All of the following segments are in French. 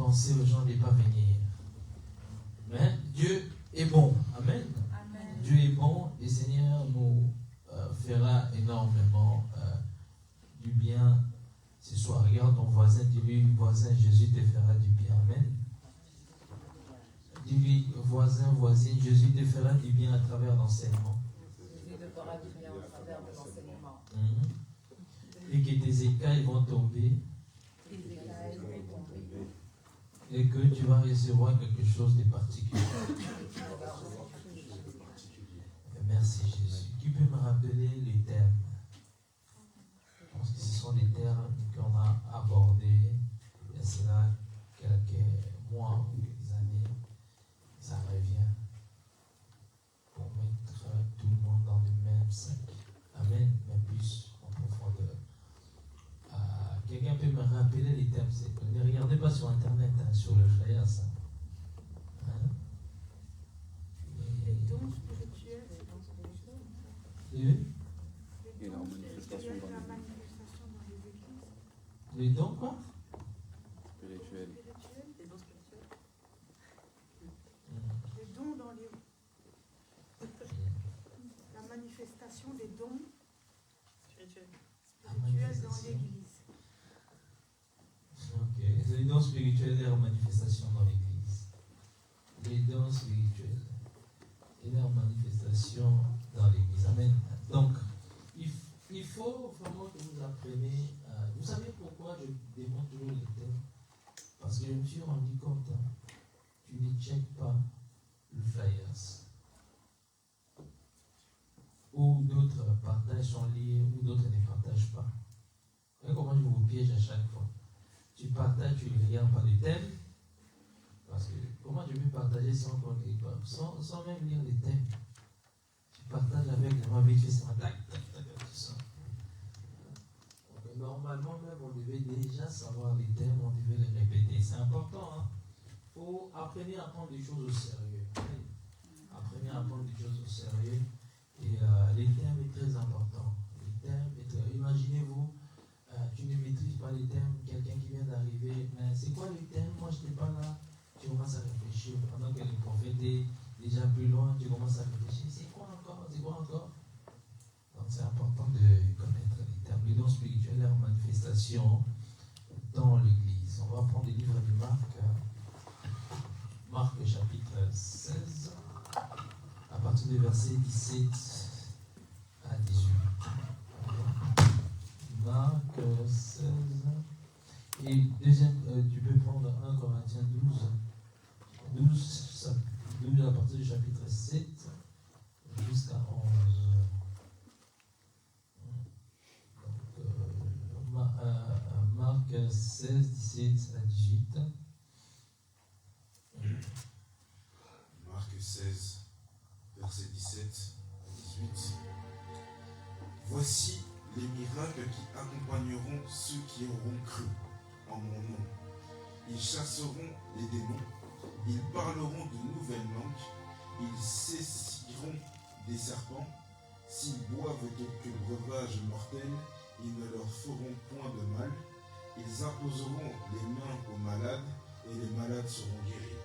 penser aux gens de ne pas venir. Mais Dieu est bon. Amen. Amen. Dieu est bon et Seigneur nous fera énormément du bien ce soir. Regarde ton voisin, dis-lui, voisin, Jésus te fera du bien. Amen. Dis-lui, voisin, voisine, Jésus te fera du bien à travers l'enseignement. Jésus te fera du bien à travers l'enseignement. Et que tes écailles vont tomber. Et que tu vas recevoir quelque chose de particulier. Merci Jésus. Qui peut me rappeler les thèmes? Je pense que ce sont des thèmes qu'on a abordés il y a cela quelques mois ou quelques années. Ça revient pour mettre tout le monde dans le même sac. Amen, mais plus en profondeur. Quelqu'un peut me rappeler les thèmes? Ne regardez pas sur Internet, sur le flyer, ça. Les dons spirituels. Et la manifestation dans La manifestation dans les églises. Les dons, quoi? spirituelle. Les dons spirituels. Les dons dans les... La manifestation des dons spirituels dans l'église. Ok. Les dons spirituels et leur manifestation dans l'église. Les dons spirituels et leur manifestation dans l'église. Amen. Donc, il faut vraiment que vous appreniez. Vous savez pourquoi je demande toujours les thèmes? Parce que je me suis rendu compte, tu ne checkes pas le flyers. Ou d'autres partagent sont liés, ou d'autres ne partagent pas. Vous voyez comment je vous piège à chaque fois? Tu partages, tu ne regardes pas les thèmes. Parce que comment je peux partager sans même lire les thèmes? Tu partages avec les mains vite, ça tac, tac, tac, tout ça. Donc, normalement, même, on devait déjà savoir les thèmes, on devait les répéter. C'est important, hein? Il faut apprendre à prendre des choses au sérieux. Apprenez à prendre des choses au sérieux. Et les thèmes est très important. Les thèmes imaginez-vous, tu ne maîtrises pas les thèmes, quelqu'un qui vient d'arriver, mais c'est quoi les thèmes? Moi je n'étais pas là. Tu commences à réfléchir. Pendant que le prophète est déjà plus loin, tu commences à réfléchir. C'est quoi encore? C'est quoi encore? Donc c'est important de connaître les thèmes. Les dons spirituels, leur manifestation dans l'église. On va prendre les livres de Marc. Marc chapitre 16. À partir du verset 17 à 18. Marc 16. Et deuxième, tu peux prendre 1 Corinthiens 12. 12 à partir du chapitre 7 jusqu'à 11. Donc, Marc 16, 17 à 18. Marc 16. Versets 17 à 18. Voici les miracles qui accompagneront ceux qui auront cru en mon nom. Ils chasseront les démons, ils parleront de nouvelles langues, ils saisiront des serpents. S'ils boivent quelques breuvages mortels, ils ne leur feront point de mal. Ils imposeront les mains aux malades et les malades seront guéris.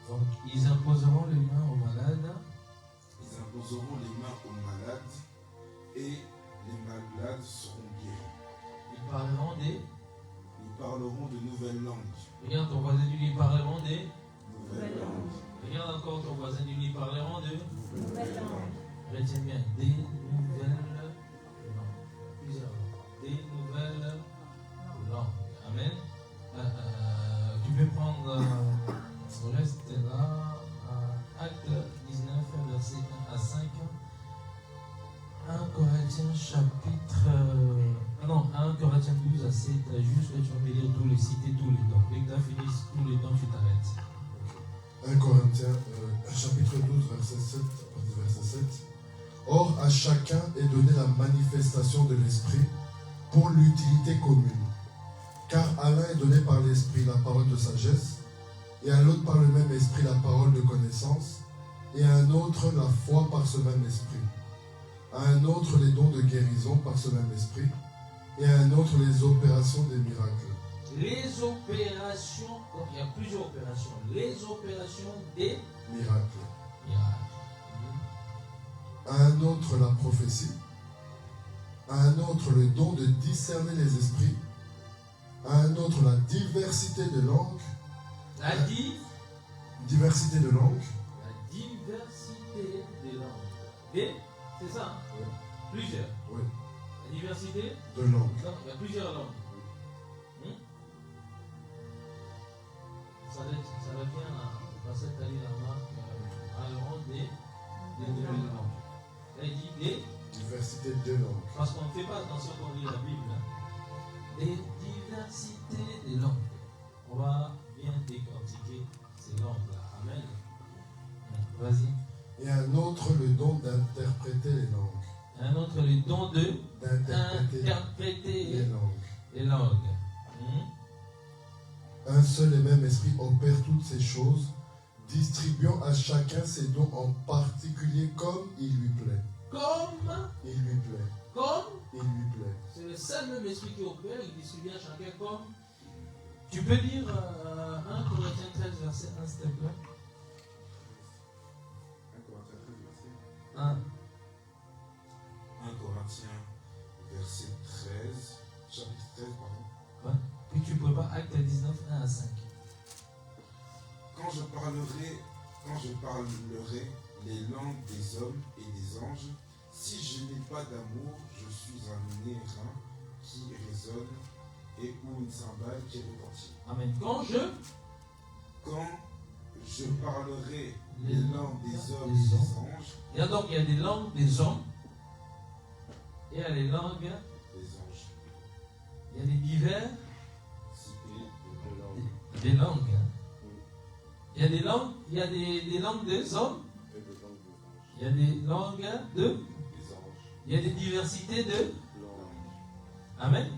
Donc, ils imposeront les mains aux malades. Ils imposeront les mains aux malades et les malades seront guéris. Ils parleront des... Ils parleront de nouvelles langues. Regarde ton voisin, ils parleront des... Nouvelles langues. Regarde encore ton voisin, ils parleront de... Nouvelle langue. Retiens bien, des nouvelles langues. Plusieurs langues. Des nouvelles langues. Amen. Tu peux prendre... reste là. Acte 19, verset 1 à 5. 1 Corinthiens chapitre... 1 Corinthiens 12 à 7. Juste que tu vas me lire tous les cités, tous les dons. Dès que tu as fini tous les dons, tu t'arrêtes. 1 Corinthiens chapitre 12, verset 7, à partir du verset 7. Or, à chacun est donnée la manifestation de l'Esprit pour l'utilité commune. Car à l'un est donné par l'Esprit la parole de sagesse, et à l'autre par le même Esprit la parole de connaissance, et à un autre la foi par ce même Esprit, à un autre les dons de guérison par ce même Esprit, et à un autre les opérations des miracles. les opérations, donc il y a plusieurs opérations, les opérations des Miracle. miracles. À un autre la prophétie, à un autre le don de discerner les esprits, à un autre la diversité de langues, La diversité de langues, la diversité des langues. C'est ça, hein? Oui. Plusieurs. Oui. La diversité, de langues. donc il y a plusieurs langues. Ça revient à passer la marque à l'ordre des nouvelles langues. Là, il dit des, Diversité de langues. parce qu'on ne fait pas attention quand on lit la Bible, hein. Des diversités des langues. On va bien décortiquer ces langues-là. Amen. Vas-y. Et un autre le don d'interpréter les langues. Un autre, le don de D'interpréter les langues. les langues. Un seul et même esprit opère toutes ces choses, distribuant à chacun ses dons en particulier comme il lui plaît. Comme, Il lui plaît. Il lui plaît. c'est le seul même esprit qui opère, il distribue à chacun comme. Tu peux lire 1 Corinthiens 13, verset 1, s'il te plaît. 1. 1 Corinthiens, verset 13, chapitre 13, pardon. Puis tu peux pas Acte 19, 1 à 5. Quand je parlerai les langues des hommes et des anges, si je n'ai pas d'amour, je suis un airain qui résonne et ou une cymbale qui retentit. Amen. Quand je parlerai les langues des hommes et des des hommes. anges, Il y a des langues des hommes et il y a les langues, des anges, il y a des divers cité des langues. Il y a des langues, il y a des langues des hommes, il y a des langues de, des anges, il y a des diversités de. Amen.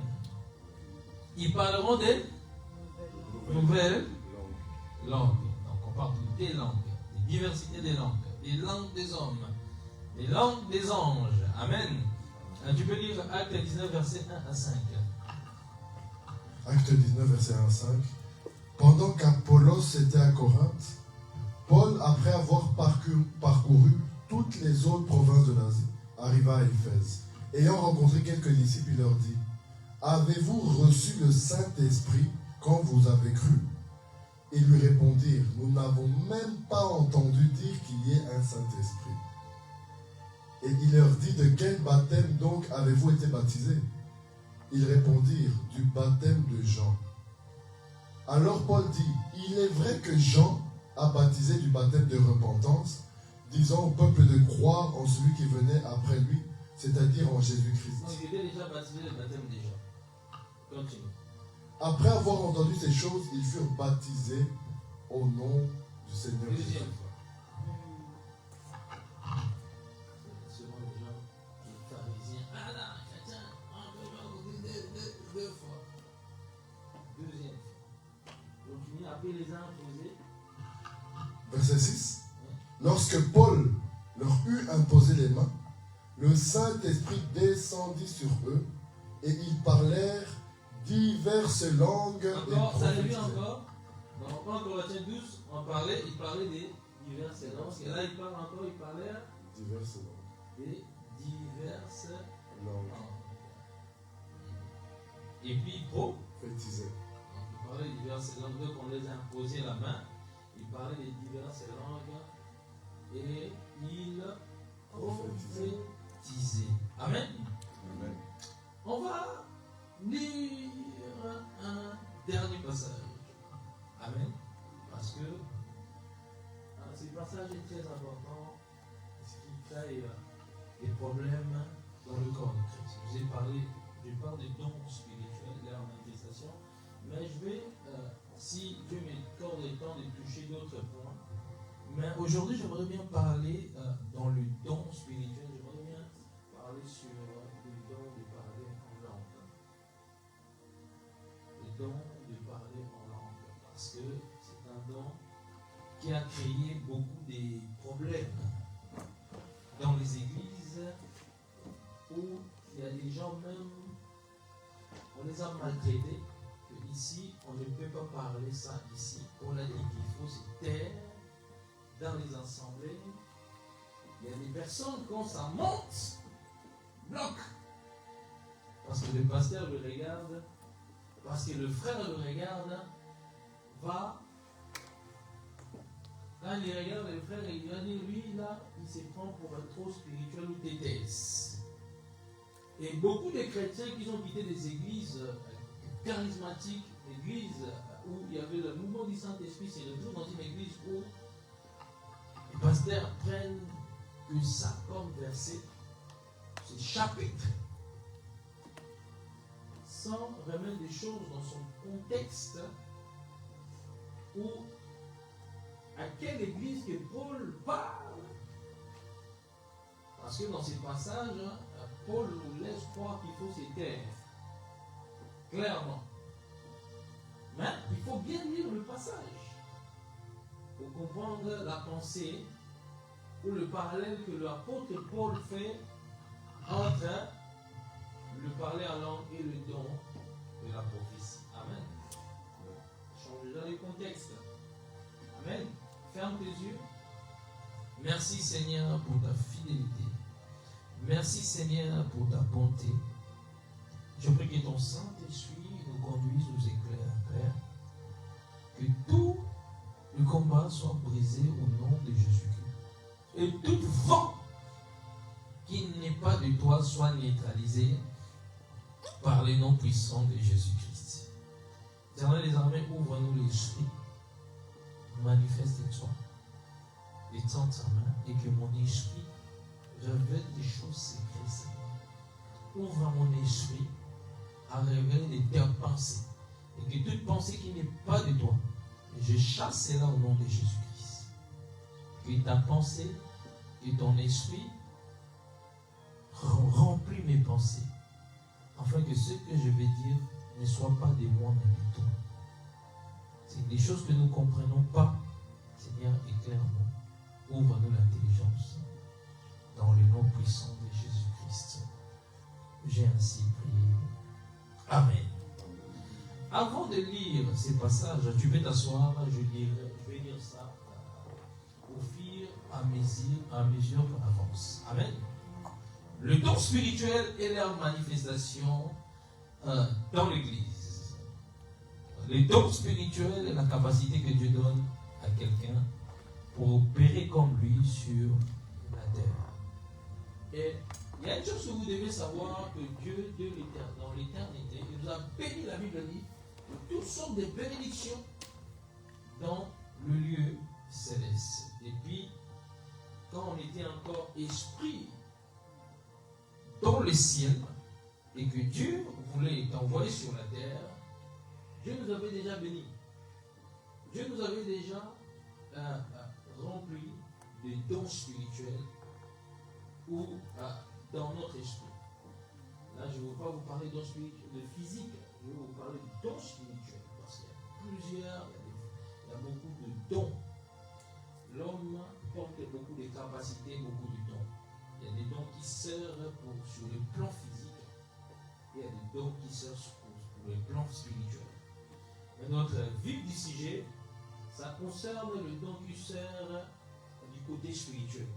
Ils parleront des nouvelles langues. Donc on parle des langues, des diversités des langues des hommes, des langues des anges. Amen. Tu peux lire Acte 19, verset 1 à 5. Acte 19, verset 1 à 5. Pendant qu'Apollos était à Corinthe, Paul, après avoir parcouru toutes les autres provinces de l'Asie, arriva à Éphèse. Ayant rencontré quelques disciples, il leur dit: avez-vous reçu le Saint-Esprit quand vous avez cru? Ils lui répondirent: nous n'avons même pas entendu dire qu'il y ait un Saint-Esprit. Et il leur dit: de quel baptême donc avez-vous été baptisés? Ils répondirent: du baptême de Jean. Alors Paul dit: il est vrai que Jean a baptisé du baptême de repentance, disant au peuple de croire en celui qui venait après lui, c'est-à-dire en Jésus-Christ. Donc il était déjà baptisé le baptême déjà. Continue. Après avoir entendu ces choses, ils furent baptisés au nom du Seigneur Jésus. Deuxième fois. C'est souvent les gens, les pharisiens. Ah là, chrétien, deux fois. Deuxième fois. Continue, après les uns imposés. Verset 6. Lorsque Paul leur eut imposé les mains, le Saint-Esprit descendit sur eux et ils parlèrent diverses langues et Encore, ça le dit prophétisèrent. encore. Dans 1 Corinthiens 12, il parlait des diverses langues. Et là, il parle encore, il parlait Diverses langues. des diverses Langues. langues. Et puis, Prophétisèrent. donc, il parlait des diverses langues. Donc, on les a imposé la main. Il parlait des diverses langues. Et il prophétisait. Amen. Amen. On va lire un dernier passage. Amen. Parce que ce passage est très important. Ce qui crée des problèmes dans le corps de Christ. Je parle des dons spirituels, de leur manifestation. Mais je vais, si Dieu m'accorde le temps de toucher d'autres points. Mais aujourd'hui, j'aimerais bien parler dans le don spirituel. J'aimerais bien parler sur le don de parler en langue. Le don de parler en langue. Parce que c'est un don qui a créé beaucoup de problèmes dans les églises où il y a des gens même, on les a maltraités, qu'ils ici, on ne peut pas parler ça ici. On a dit qu'il faut se taire dans les assemblées. Il y a des personnes, quand ça monte, bloquent. Parce que le pasteur le regarde, parce que le frère le regarde, va. Quand il regarde le frère, il va dire, lui, là, il se prend pour un trop spirituel ou tétesse. Et beaucoup de chrétiens qui ont quitté des églises charismatiques, églises où il y avait le mouvement du Saint-Esprit, se retrouvent dans une église où les pasteurs prennent que ça comme verset, ce chapitre, sans remettre des choses dans son contexte, où à quelle église que Paul parle. Parce que dans ces passages, Paul nous laisse croire qu'il faut se taire. Clairement. Mais il faut bien lire le passage pour comprendre la pensée ou le parallèle que l'apôtre Paul fait entre le parler en langue et le don de la prophétie. Amen. Change dans le contexte. Amen. Ferme tes yeux. Merci Seigneur pour ta fidélité. Merci Seigneur pour ta bonté. Je prie que ton Saint-Esprit nous conduise, nous éclaire, Père. Que tout le combat soit brisé au nom de Jésus-Christ. Et tout vent qui n'est pas de toi soit neutralisé par les noms puissants de Jésus-Christ. Éternel des armées, ouvre-nous l'esprit. Manifeste-toi. Étends ta main et que mon esprit révèle des choses secrètes, Seigneur. Ouvre mon esprit à révéler tes pensées. Et que toute pensée qui n'est pas de toi, je chasse cela au nom de Jésus-Christ. Que ta pensée, que ton esprit remplit mes pensées. Afin que ce que je vais dire ne soit pas de moi, mais de toi. C'est des choses que nous ne comprenons pas. Seigneur, éclaire-nous. Ouvre-nous l'intelligence. Dans le nom puissant de Jésus-Christ. J'ai ainsi prié. Amen. Avant de lire ces passages, tu peux t'asseoir, je vais lire ça au fur et à mesure qu'on avance. Amen. Le don spirituel et leur manifestation dans l'Église. Le don spirituel est la capacité que Dieu donne à quelqu'un pour opérer comme lui sur la terre. Et il y a une chose que vous devez savoir, que Dieu, dans l'éternité, il nous a béni, la Bible dit, de toutes sortes de bénédictions dans le lieu céleste. Et puis, quand on était encore esprit dans le ciel, et que Dieu voulait t'envoyer sur la terre, Dieu nous avait déjà bénis. Dieu nous avait déjà remplis de dons spirituels ou dans notre esprit. Là, je ne veux pas vous parler de dons spirituels, de physique, je vais vous parler de dons spirituels, parce qu'il y a plusieurs, il y a beaucoup de dons. L'homme porte beaucoup de capacités, beaucoup de dons. Il y a des dons qui servent sur le plan physique, et il y a des dons qui servent pour le plan spirituel. Mais notre vif du sujet, ça concerne le don qui sert du côté spirituel.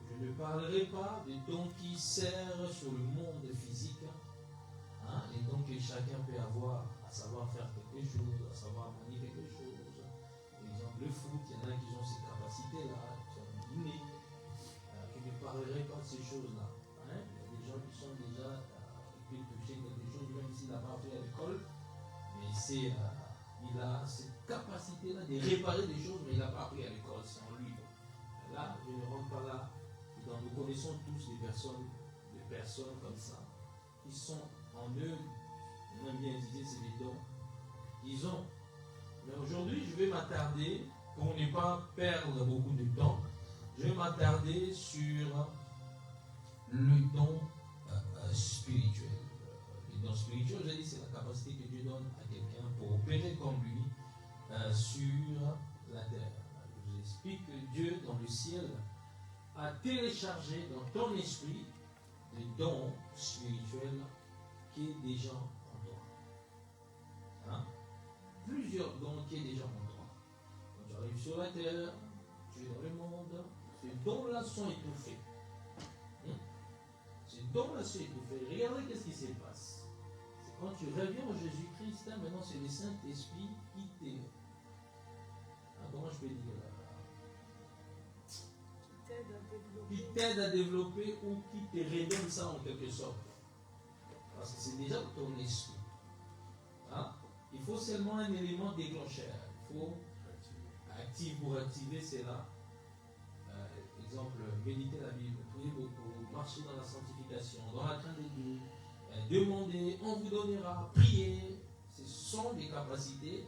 Je ne parlerai pas des dons qui servent sur le monde physique, les dons que chacun peut avoir, à savoir faire quelque chose, à savoir manier quelque chose. Par exemple, le foot, il y en a qui ont ces capacités-là, qui sont innés. Je ne parlerai pas de ces choses-là. Il y a des gens qui sont déjà, qui peuvent toucher quelque chose, même s'il n'a pas appris à l'école, mais il a cette capacité-là de réparer des choses, mais il n'a pas appris à l'école, c'est en lui. Là, je ne rentre pas là. Nous connaissons tous des personnes comme ça, qui sont en eux, on aime bien dire c'est des dons qu'ils ont. Mais aujourd'hui, je vais m'attarder, pour ne pas perdre beaucoup de temps, je vais m'attarder sur le don spirituel. Le don spirituel, j'ai dit, c'est la capacité que Dieu donne à quelqu'un pour opérer comme lui sur la terre. Je vous explique que Dieu, dans le ciel, a téléchargé dans ton esprit des dons spirituels qui est déjà en toi. dons-là sont étouffés. Ces dons-là sont étouffés. Regardez qu'est-ce qui se passe. C'est quand tu reviens au Jésus-Christ, maintenant c'est le Saint-Esprit qui t'aide. Comment je peux dire qui t'aide à développer ou qui te redonne ça en quelque sorte. Parce que c'est déjà ton esprit. Hein? Il faut seulement un élément déclencheur. Il faut pour activer cela. Exemple, méditer la Bible, prier beaucoup, marcher dans la sanctification, dans la crainte de Dieu, demander, on vous donnera, prier. Ce sont des capacités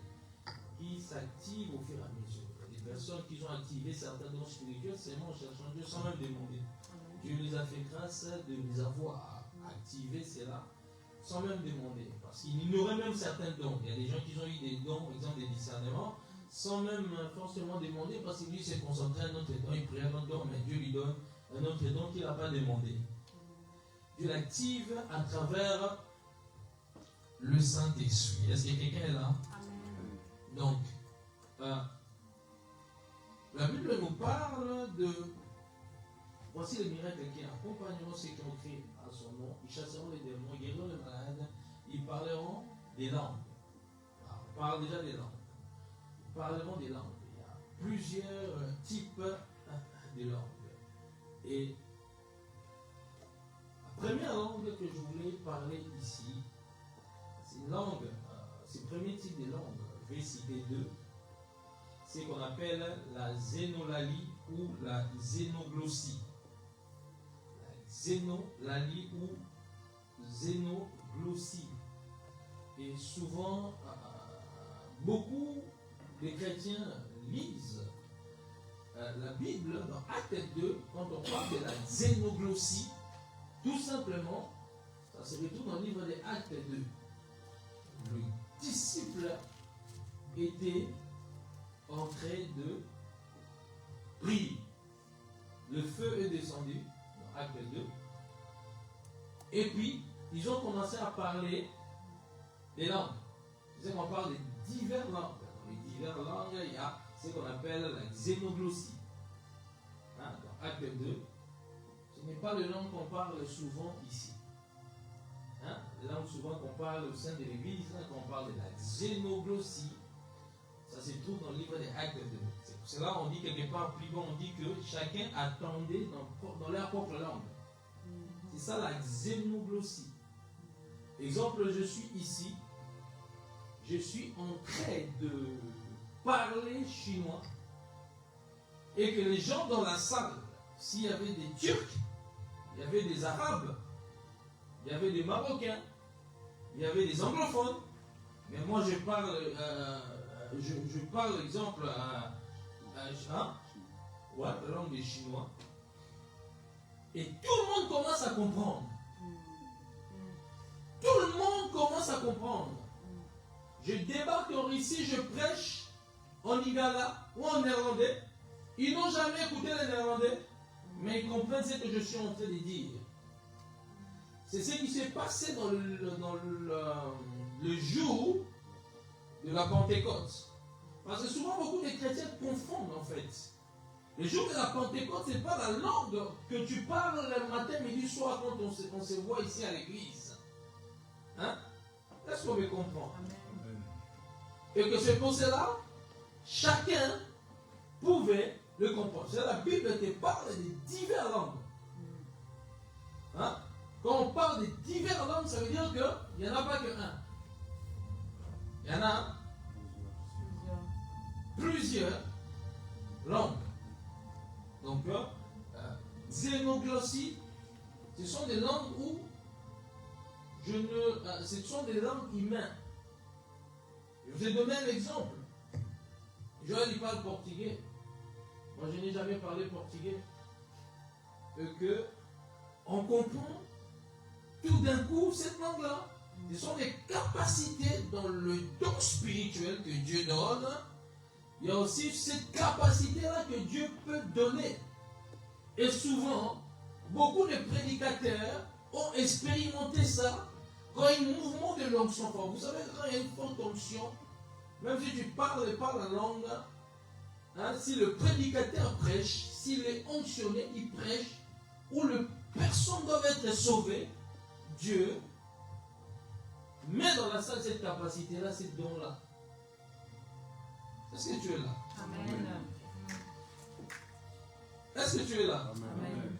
qui s'activent au fur et à mesure. Des personnes qui ont activé certains dons spirituels seulement en cherchant Dieu sans même demander. Dieu les a fait grâce de les avoir activé cela sans même demander. Parce qu'il ignorait même certains dons. Il y a des gens qui ont eu des dons, par exemple des discernements, sans même forcément demander, parce que lui s'est concentré à un autre don, il priait un autre don, mais Dieu lui donne un autre don qu'il n'a pas demandé. Dieu l'active à travers le Saint-Esprit. Est-ce que quelqu'un est là? Amen. Donc, la Bible nous parle de voici les miracles qui accompagneront ceux qui ont crié à son nom, ils chasseront les démons, ils guériront les malades, ils parleront des langues. Alors, on parle déjà des langues. Ils parleront des langues. Il y a plusieurs types de langues. Et la première langue que je voulais parler ici, c'est une langue, c'est le premier type de langue, je vais citer deux. C'est qu'on appelle la zénolalie ou la zénoglossie. La zénolalie ou zénoglossie. Et souvent, beaucoup de chrétiens lisent la Bible dans Acte 2, quand on parle de la zénoglossie, tout simplement, ça se retrouve dans le livre des Actes 2. Le disciple était en train de prier. Le feu est descendu dans Acte 2. Et puis, ils ont commencé à parler des langues. Vous savez qu'on parle de diverses langues. Dans les diverses langues, il y a ce qu'on appelle la xénoglossie. Hein, dans Acte 2, ce n'est pas le langue qu'on parle souvent ici. Hein, la langue souvent qu'on parle au sein de l'Église, qu'on parle de la xénoglossie. Ça se trouve dans le livre des Actes 2. C'est pour cela qu'on dit quelque part plus bon, on dit que chacun attendait dans leur propre langue. C'est ça la xénoglossie. Exemple, je suis ici, je suis en train de parler chinois et que les gens dans la salle, s'il y avait des Turcs, il y avait des Arabes, il y avait des Marocains, il y avait des anglophones, mais moi je parle, je parle exemple la langue des Chinois, et tout le monde commence à comprendre. Tout le monde commence à comprendre. Je débarque en Russie, je prêche en lingala ou en néerlandais. Ils n'ont jamais écouté le néerlandais, mais ils comprennent ce que je suis en train de dire. C'est ce qui s'est passé dans le jour de la Pentecôte. Parce que souvent, beaucoup de chrétiens confondent en fait. Le jour de la Pentecôte, ce n'est pas la langue que tu parles le matin, midi, soir, quand on se voit ici à l'église. Hein? Est-ce qu'on me comprend? Amen. Et que c'est pour cela, chacun pouvait le comprendre. C'est la Bible te parle de diverses langues. Hein? Quand on parle de diverses langues, ça veut dire qu'il n'y en a pas que un. Il y en a plusieurs langues. Donc, xénoglossie, ce sont des langues où ce sont des langues humaines. Je vous ai donné un exemple. Joël, il parle portugais. Moi, je n'ai jamais parlé portugais. Et que on comprend tout d'un coup cette langue-là. Ce sont des capacités dans le don spirituel que Dieu donne. Il y a aussi cette capacité-là que Dieu peut donner. Et souvent, beaucoup de prédicateurs ont expérimenté ça quand il y a un mouvement de l'onction fort. Vous savez, quand il y a une forte onction, même si tu parles pas la langue, hein, si le prédicateur prêche, s'il est onctionné, il prêche, où personne doit être sauvé, Dieu met dans la salle cette capacité-là, ces dons-là. Est-ce que tu es là? Amen. Est-ce que tu es là? Amen.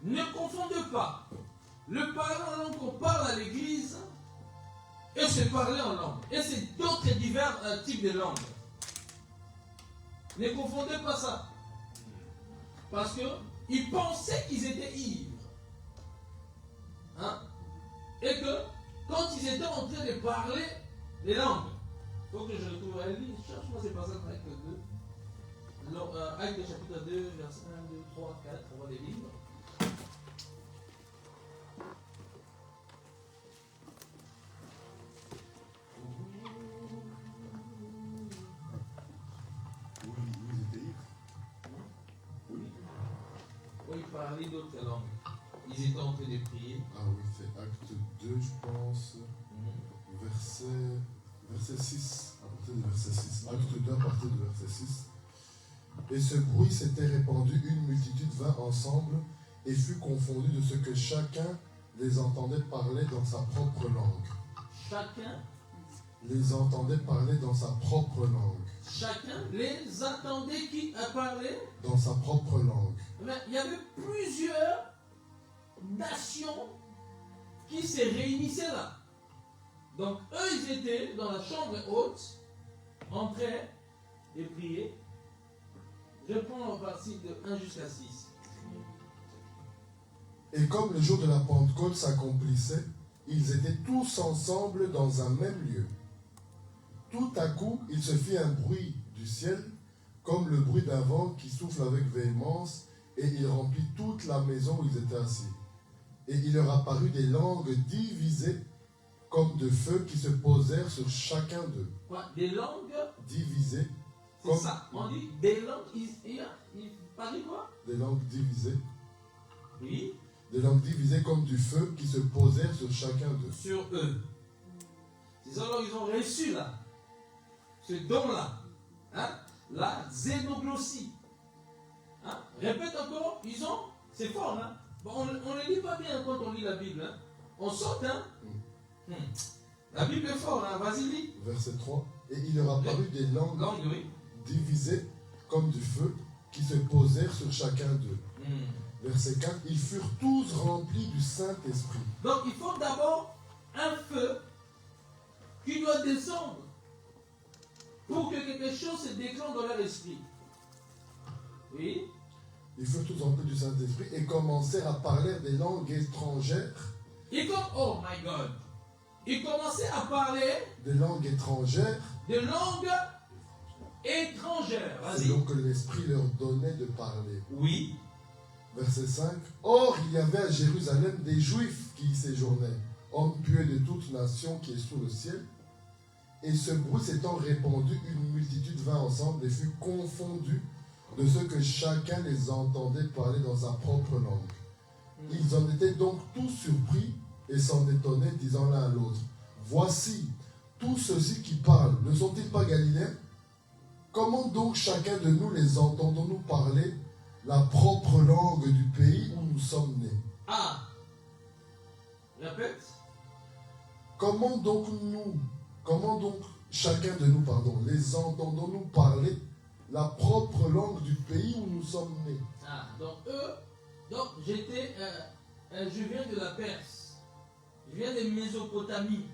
Ne confondez pas le parler en langue qu'on parle à l'église et se parler en langue. Et c'est d'autres divers types de langues. Ne confondez pas ça. Parce qu'ils pensaient qu'ils étaient ivres. Hein? Et que quand ils étaient en train de parler les langues, il faut que je retrouve à lui, cherche-moi ces passages avec le 2. Actes chapitre 2, verset 1, 2, 3, 4, on va les lire. Oui, ils parlaient d'autres langues. Ils étaient en train de prier. Ah oui, c'est acte 2, je pense, verset 6, à partir du verset 6. Acte 2, à partir du verset 6. Et ce bruit s'était répandu, une multitude vint ensemble et fut confondue de ce que chacun les entendait parler dans sa propre langue. Chacun Les entendait parler dans sa propre langue. Chacun les attendait qui a parlé. Dans sa propre langue. Mais il y avait plusieurs nations qui se réunissaient là. Donc eux, ils étaient dans la chambre haute, en train de prier. Je prends en partie de 1 jusqu'à 6. Et comme le jour de la Pentecôte s'accomplissait, ils étaient tous ensemble dans un même lieu. Tout à coup, il se fit un bruit du ciel, comme le bruit d'un vent qui souffle avec véhémence, et il remplit toute la maison où ils étaient assis. Et il leur apparut des langues divisées, comme de feu, qui se posèrent sur chacun d'eux. Quoi? Des langues? Divisées. C'est Comme ça. On dit des langues. Il parlait quoi? des langues divisées. Oui. Des langues divisées comme du feu qui se posèrent sur chacun d'eux. Sur eux. C'est ça, alors ils ont reçu là. Ce don-là. Hein? La xénoglossie. Hein? Répète encore, ils ont. C'est fort, hein? Bon, on ne lit pas bien quand on lit la Bible. Hein? On saute, hein? La Bible est forte, hein? Vas-y, lis. Verset 3. Et il leur apparut des langues Langue, oui. divisées comme du feu qui se posèrent sur chacun d'eux. Verset 4. Ils furent tous remplis du Saint-Esprit. Donc il faut d'abord un feu qui doit descendre pour que quelque chose se déclenche dans leur esprit. Oui. Ils furent tous remplis du Saint-Esprit et commencèrent à parler des langues étrangères. Et comme, oh my God, ils commençaient à parler Des langues étrangères. de langues étrangères. Vas-y. Selon que l'Esprit leur donnait de parler. Oui. Verset 5. Or, il y avait à Jérusalem des Juifs qui y séjournaient, hommes pieux de toute nation qui est sous le ciel. Et ce bruit s'étant répandu, une multitude vint ensemble et fut confondue de ce que chacun les entendait parler dans sa propre langue. Ils en étaient donc tous surpris et s'en étonnaient, disant l'un à l'autre, voici, tous ceux-ci qui parlent, ne sont-ils pas Galiléens? Comment donc chacun de nous les entendons-nous parler la propre langue du pays où nous sommes nés? Ah. Répète. Comment donc chacun de nous, les entendons-nous parler la propre langue du pays où nous sommes nés? Ah, donc eux, je viens de la Perse, je viens de Mésopotamie,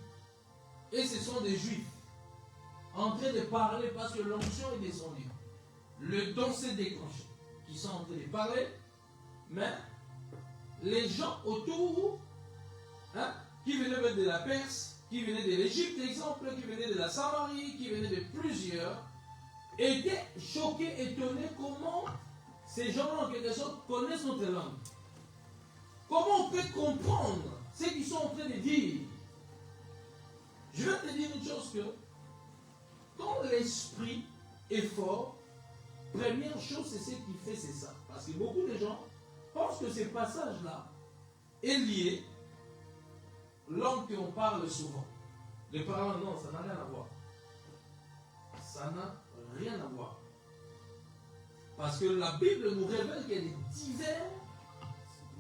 et ce sont des Juifs en train de parler parce que l'onction est descendue. Le don s'est déclenché, qui sont en train de parler, mais les gens autour, hein, qui venaient même de la Perse, qui venaient de l'Égypte, exemple, qui venaient de la Samarie, qui venaient de plusieurs, étaient choqués, étonnés comment ces gens-là, en quelque sorte, connaissent notre langue. Comment on peut comprendre ce qu'ils sont en train de dire? Je vais te dire une chose que, quand l'esprit est fort, première chose, c'est ce qu'il fait, c'est ça. Parce que beaucoup de gens pensent que ce passage-là est lié langue qu'on parle souvent. Les parents, non, ça n'a rien à voir. Ça n'a rien à voir. Parce que la Bible nous révèle qu'il y a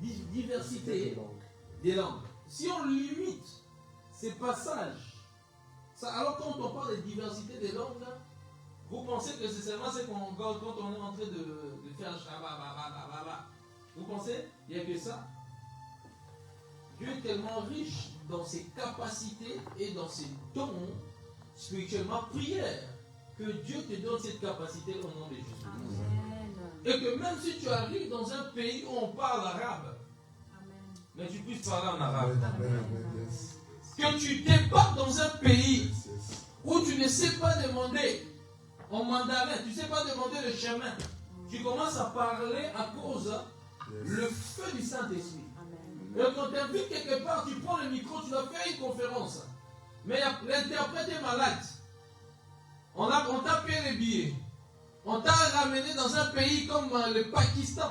des diversités des langues. Si on limite ces passages, alors quand on parle de diversité des langues, vous pensez que c'est seulement ce qu'on quand on est en train de faire shabba. Vous pensez il n'y a que ça? Dieu est tellement riche dans ses capacités et dans ses dons spirituellement. Prière que Dieu te donne cette capacité au nom de Jésus. Amen. Et que même si tu arrives dans un pays où on parle arabe, Amen. mais tu puisses parler en arabe. Amen. Yes. Que tu débarques dans un pays Yes, yes. où tu ne sais pas demander en mandarin, tu ne sais pas demander le chemin. Tu commences à parler à cause le feu du Saint-Esprit. Amen. Et quand tu invites quelque part, tu prends le micro, tu dois faire une conférence. Mais l'interprète est malade. On t'a payé les billets. On t'a ramené dans un pays comme le Pakistan.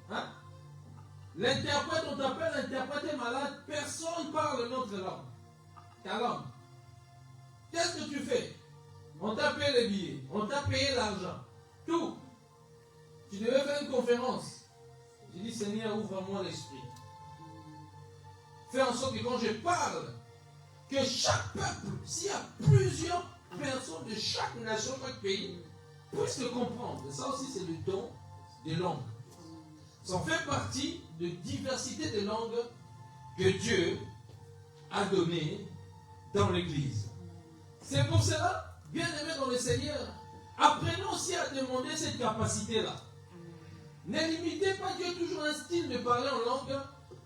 Hein? L'interprète, on t'appelle l'interprète est malade. Personne ne parle notre langue. Ta langue. Qu'est-ce que tu fais? On t'a payé les billets. On t'a payé l'argent. Tout. Tu devais faire une conférence. J'ai dit, Seigneur, ouvre-moi l'esprit. Fais en sorte que quand je parle, que chaque peuple, s'il y a plusieurs personnes de chaque nation, chaque pays, puissent le comprendre. Et ça aussi, c'est le don des langues. Ça fait partie de diversité des langues que Dieu a données dans l'Église. C'est pour cela, bien aimé dans le Seigneur, apprenons aussi à demander cette capacité-là. Ne limitez pas Dieu toujours un style de parler en langue,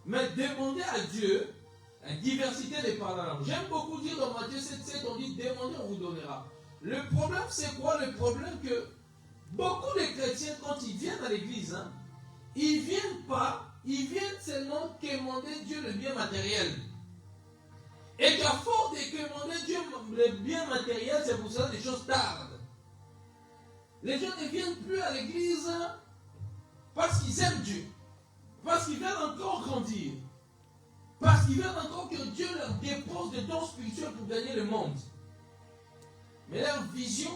mais demandez à Dieu la diversité des paroles en langue. J'aime beaucoup dire dans Matthieu 7,7, on dit demandez, on vous donnera. Le problème, c'est quoi? Le problème que beaucoup de chrétiens, quand ils viennent à l'église, ils viennent seulement demander Dieu le bien matériel. Et qu'à force de demander Dieu le bien matériel, c'est pour ça que les choses tardent. Les gens ne viennent plus à l'église parce qu'ils aiment Dieu, parce qu'ils veulent encore grandir, parce qu'ils veulent encore que Dieu leur dépose des dons spirituels pour gagner le monde. Mais leur vision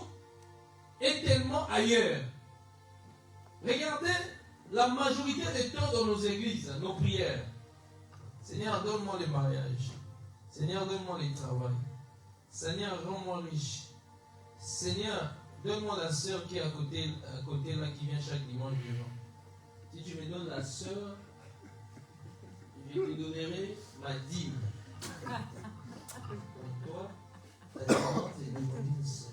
est tellement ailleurs. Regardez la majorité des temps dans nos églises, nos prières. Seigneur, donne-moi le mariage. Seigneur, donne-moi le travail. Seigneur, rends-moi riche. Seigneur, donne-moi la sœur qui est à côté là, qui vient chaque dimanche devant. Si tu me donnes la sœur, je te donnerai ma dîme. Donc toi, ta demande, c'est de demander une sœur.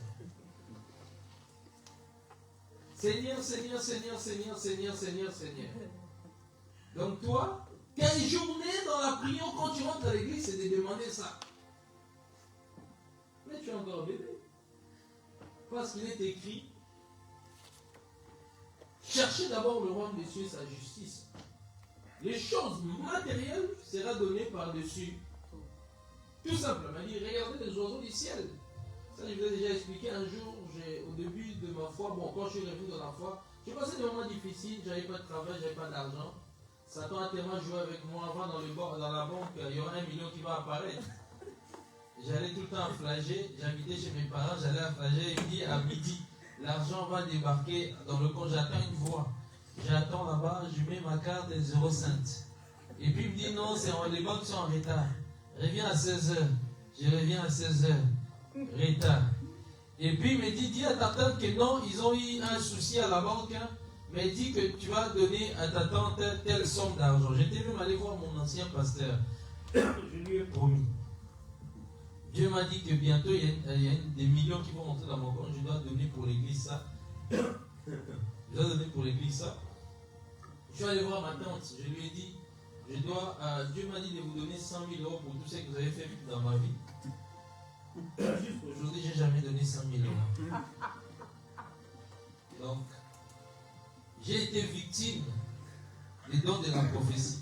Seigneur, Seigneur, Seigneur, Seigneur, Seigneur, Seigneur, Seigneur. Donc toi, quelle journée dans la prière quand tu rentres à l'église, c'est de demander ça. Mais tu es encore bébé. Parce qu'il est écrit, cherchez d'abord le royaume des cieux et sa justice. Les choses matérielles seront données par-dessus. Tout simplement. Il dit, regardez les oiseaux du ciel. Ça, je vous ai déjà expliqué un jour, au début de ma foi, quand je suis revenu dans la foi, j'ai passé des moments difficiles, j'avais pas de travail, j'avais pas d'argent. Satan a tellement joué avec moi avant dans la banque, il y aura 1 million qui va apparaître. J'allais tout le temps à Flagey, j'habitais chez mes parents, j'allais à Flagey, il me dit à midi, l'argent va débarquer dans le compte, j'attends une voix. J'attends là-bas, je mets ma carte et 0 cents. Et puis il me dit non, les banques sont en retard. Reviens à 16h. Je reviens à 16h. Retard. Et puis il me dit, dis à ta tante que non, ils ont eu un souci à la banque, mais dis que tu vas donner à ta tante telle somme d'argent. J'étais même allé voir mon ancien pasteur. Je lui ai promis. Dieu m'a dit que bientôt il y a des millions qui vont rentrer dans mon compte. Je dois donner pour l'église ça. Je dois donner pour l'église ça. Je suis allé voir ma tante. Je lui ai dit, Dieu m'a dit de vous donner 100 000 euros pour tout ce que vous avez fait dans ma vie. Aujourd'hui, je n'ai jamais donné 100 000 euros. Donc, j'ai été victime des dons de la prophétie.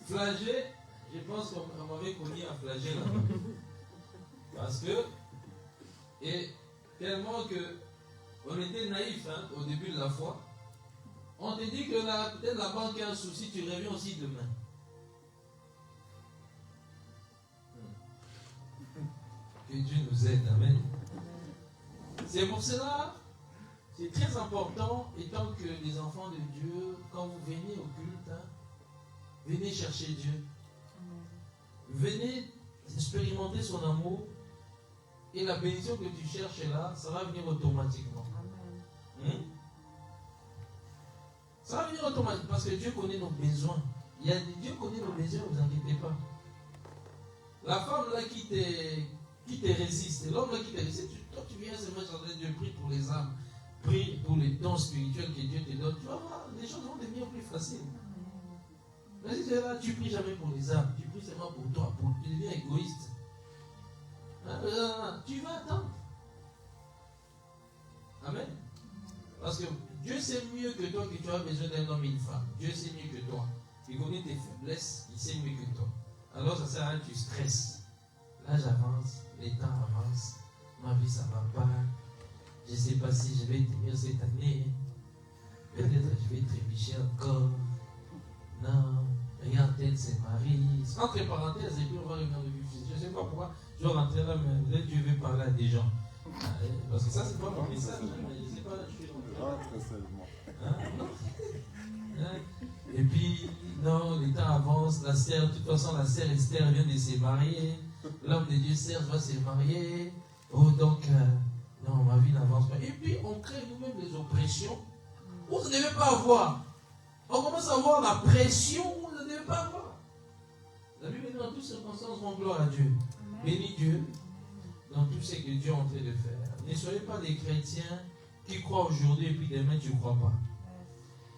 Flagey, je pense qu'on m'avait connu à Flagey là-bas. Parce que, et tellement que, on était naïfs au début de la foi. On te dit que peut-être la banque a un souci, tu reviens aussi demain. Que Dieu nous aide, amen. C'est pour cela, c'est très important, étant que les enfants de Dieu, quand vous venez au culte, hein, venez chercher Dieu. Venez expérimenter son amour et la bénédiction que tu cherches là, ça va venir automatiquement. Ça va venir automatiquement parce que Dieu connaît nos besoins. Dieu connaît nos besoins, ne vous inquiétez pas. La femme là qui te résiste, l'homme là qui te résiste, toi tu viens seulement changer Dieu, prie pour les âmes, prie pour les dons spirituels que Dieu te donne. Tu vas voir, les choses vont devenir plus faciles. Mais si tu es là, tu pries jamais pour les âmes, tu pries seulement pour toi, tu deviens égoïste. Tu vas attendre. Amen. Parce que Dieu sait mieux que toi que tu as besoin d'un homme et une femme. Dieu sait mieux que toi. Il connaît tes faiblesses, il sait mieux que toi. Alors ça sert à rien que tu stresses. Là j'avance, les temps avancent, ma vie ça va pas. Je ne sais pas si je vais tenir cette année. Peut-être je vais trébucher encore. Non, regarde, elle se marie. Entre parenthèses, et puis on va revenir de vue. Je ne sais pas pourquoi je vais rentrer là, mais peut-être Dieu veut parler à des gens. Parce que ça, c'est pas mon message. Je ne sais pas, je suis rentré. Et puis, non, le temps avance. La sœur, de toute façon, la sœur Esther vient de se marier. L'homme de Dieu, Serge, va se marier. Oh, donc, non, ma vie n'avance pas. Et puis, on crée nous-mêmes des oppressions où vous ne devez pas avoir. On commence à avoir la pression où vous ne devez pas avoir. La Bible dit dans toutes circonstances, rend gloire à Dieu. Bénis Dieu dans tout ce que Dieu est en train de faire. Ne soyez pas des chrétiens qui croient aujourd'hui et puis demain tu ne crois pas.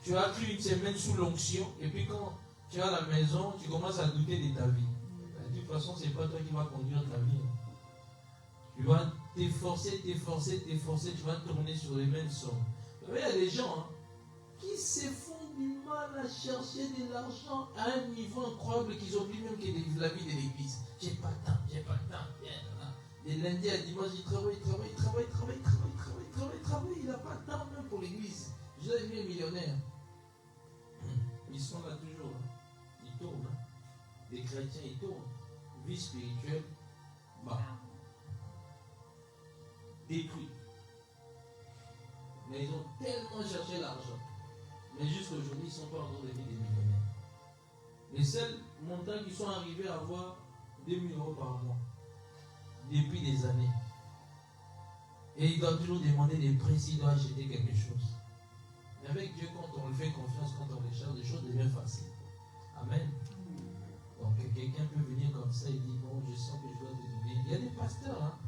Tu as cru une semaine sous l'onction et puis quand tu es à la maison, tu commences à douter de ta vie. De toute façon, ce n'est pas toi qui vas conduire ta vie. Tu vas t'efforcer, tu vas tourner sur les mêmes sons. Vous voyez, il y a des gens qui se font du mal à chercher de l'argent à un niveau incroyable qu'ils oublient même que la vie de l'église. J'ai pas le temps. De lundi à dimanche, il travaille. Il n'a pas de temps même pour l'église. J'ai vu un millionnaire. Ils sont là toujours. Ils tournent. Des chrétiens, ils tournent. Vie spirituelle, détruit. Mais ils ont tellement cherché l'argent. Mais jusqu'à aujourd'hui, ils ne sont pas encore devenus des millionnaires. Les seuls montants qui sont arrivés à avoir 2 000 euros par mois. Depuis des années. Et il doit toujours demander des prix s'il doit acheter quelque chose. Mais avec Dieu, quand on le fait confiance, quand on les cherche, les choses deviennent faciles. Amen. Donc quelqu'un peut venir comme ça et dire, bon, je sens que je dois te donner. Il y a des pasteurs,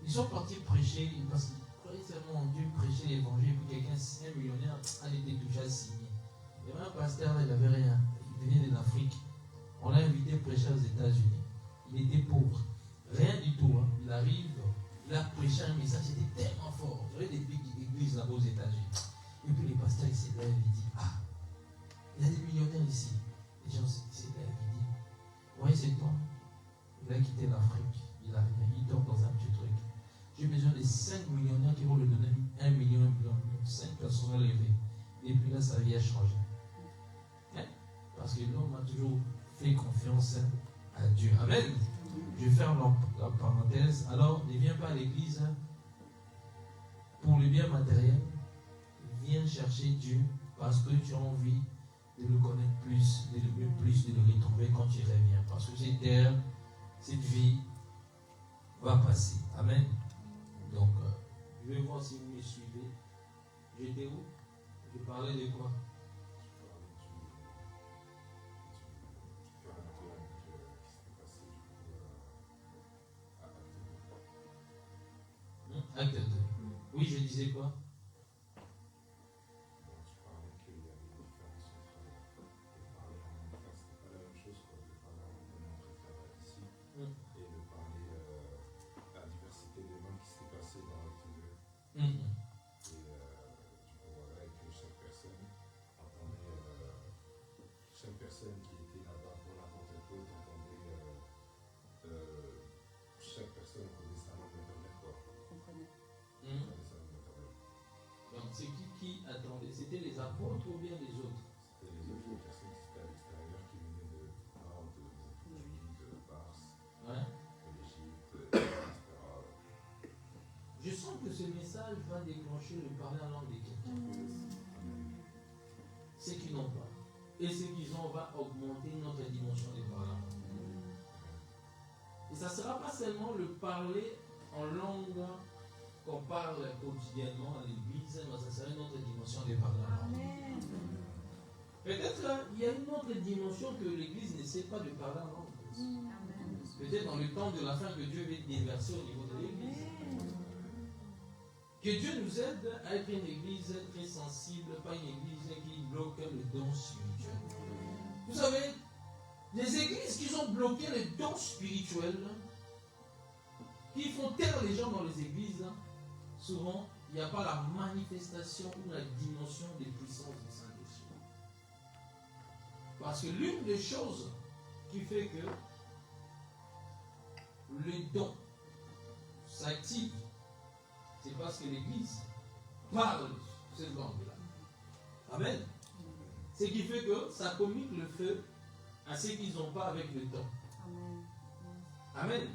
ils sont partis prêcher parce qu'ils croyaient seulement en Dieu, prêcher l'évangile, et puis quelqu'un, un millionnaire, a été touché à signer. Il y avait un pasteur, là, il n'avait rien. Il venait de l'Afrique. On l'a invité à prêcher aux États-Unis. Il était pauvre. Rien du tout. Il arrive, il a prêché un message, c'était tellement fort. J'avais des big églises là-bas aux États-Unis. Et puis les pasteurs, ils se lèvent et disent, il y a des millionnaires ici. Les gens se lèvent et disent, ouais, c'est toi. Il a quitté l'Afrique, il a rien, il dort dans un petit truc. J'ai besoin de 5 millionnaires qui vont lui donner 1 million. 5 personnes vont lever. Et puis là, sa vie a changé. Parce que l'homme a toujours fait confiance à Dieu. Amen. Je ferme la parenthèse. Alors, ne viens pas à l'église pour le bien matériel. Viens chercher Dieu parce que tu as envie de le connaître plus, de le plus, de le retrouver quand tu reviens. Parce que cette terre, cette vie va passer. Amen. Donc, je vais voir si vous me suivez. J'étais où? Je parlais de quoi? Acte 2. Oui, je disais quoi? C'est qui attendait? C'était les apôtres ou bien les autres? C'était les autres personnes qui étaient à l'extérieur, qui venaient de Nord, de Pars, de l'Égypte, etc. Je sens message va déclencher le parler en langue de quelqu'un. Ceux qui n'ont pas. Et ceux qui ont va augmenter notre dimension de parler en langue. Et ça ne sera pas seulement le parler en langue qu'on parle quotidiennement à l'église, mais ça sera une autre dimension de parler en langue. Peut-être il y a une autre dimension que l'église ne sait pas de parler en langue. Peut-être dans le temps de la fin que Dieu veut déverser au niveau de l'église. Que Dieu nous aide à être une église très sensible, pas une église qui bloque le don spirituel. Vous savez, les églises qui ont bloqué le don spirituel, qui font taire les gens dans les églises, souvent, il n'y a pas la manifestation ou la dimension des puissances du Saint-Esprit. Parce que l'une des choses qui fait que le don s'active, c'est parce que l'Église parle cette langue-là. Amen. Ce qui fait que ça communique le feu à ceux qui n'ont pas avec le temps. Amen.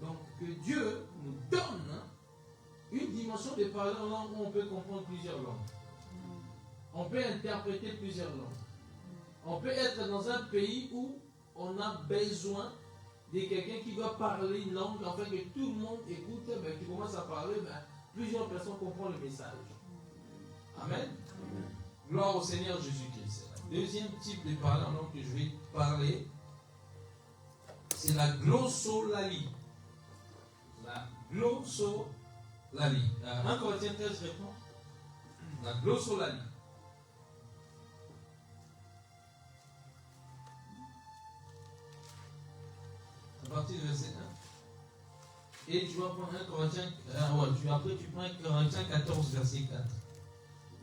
Donc que Dieu nous donne une dimension de parler en langue où on peut comprendre plusieurs langues. On peut interpréter plusieurs langues. On peut être dans un pays où on a besoin de quelqu'un qui doit parler une langue afin que tout le monde écoute, mais tu commences à parler, plusieurs personnes comprennent le message. Amen. Gloire au Seigneur Jésus-Christ. Deuxième type de parler en langue que je vais parler, c'est la glossolalie. La glossolalie. 1 Corinthiens 13 répond. La glossolalie. À partir du verset 1. Et tu vas prendre 1 Corinthiens, après tu prends 1 Corinthiens 14, verset 4.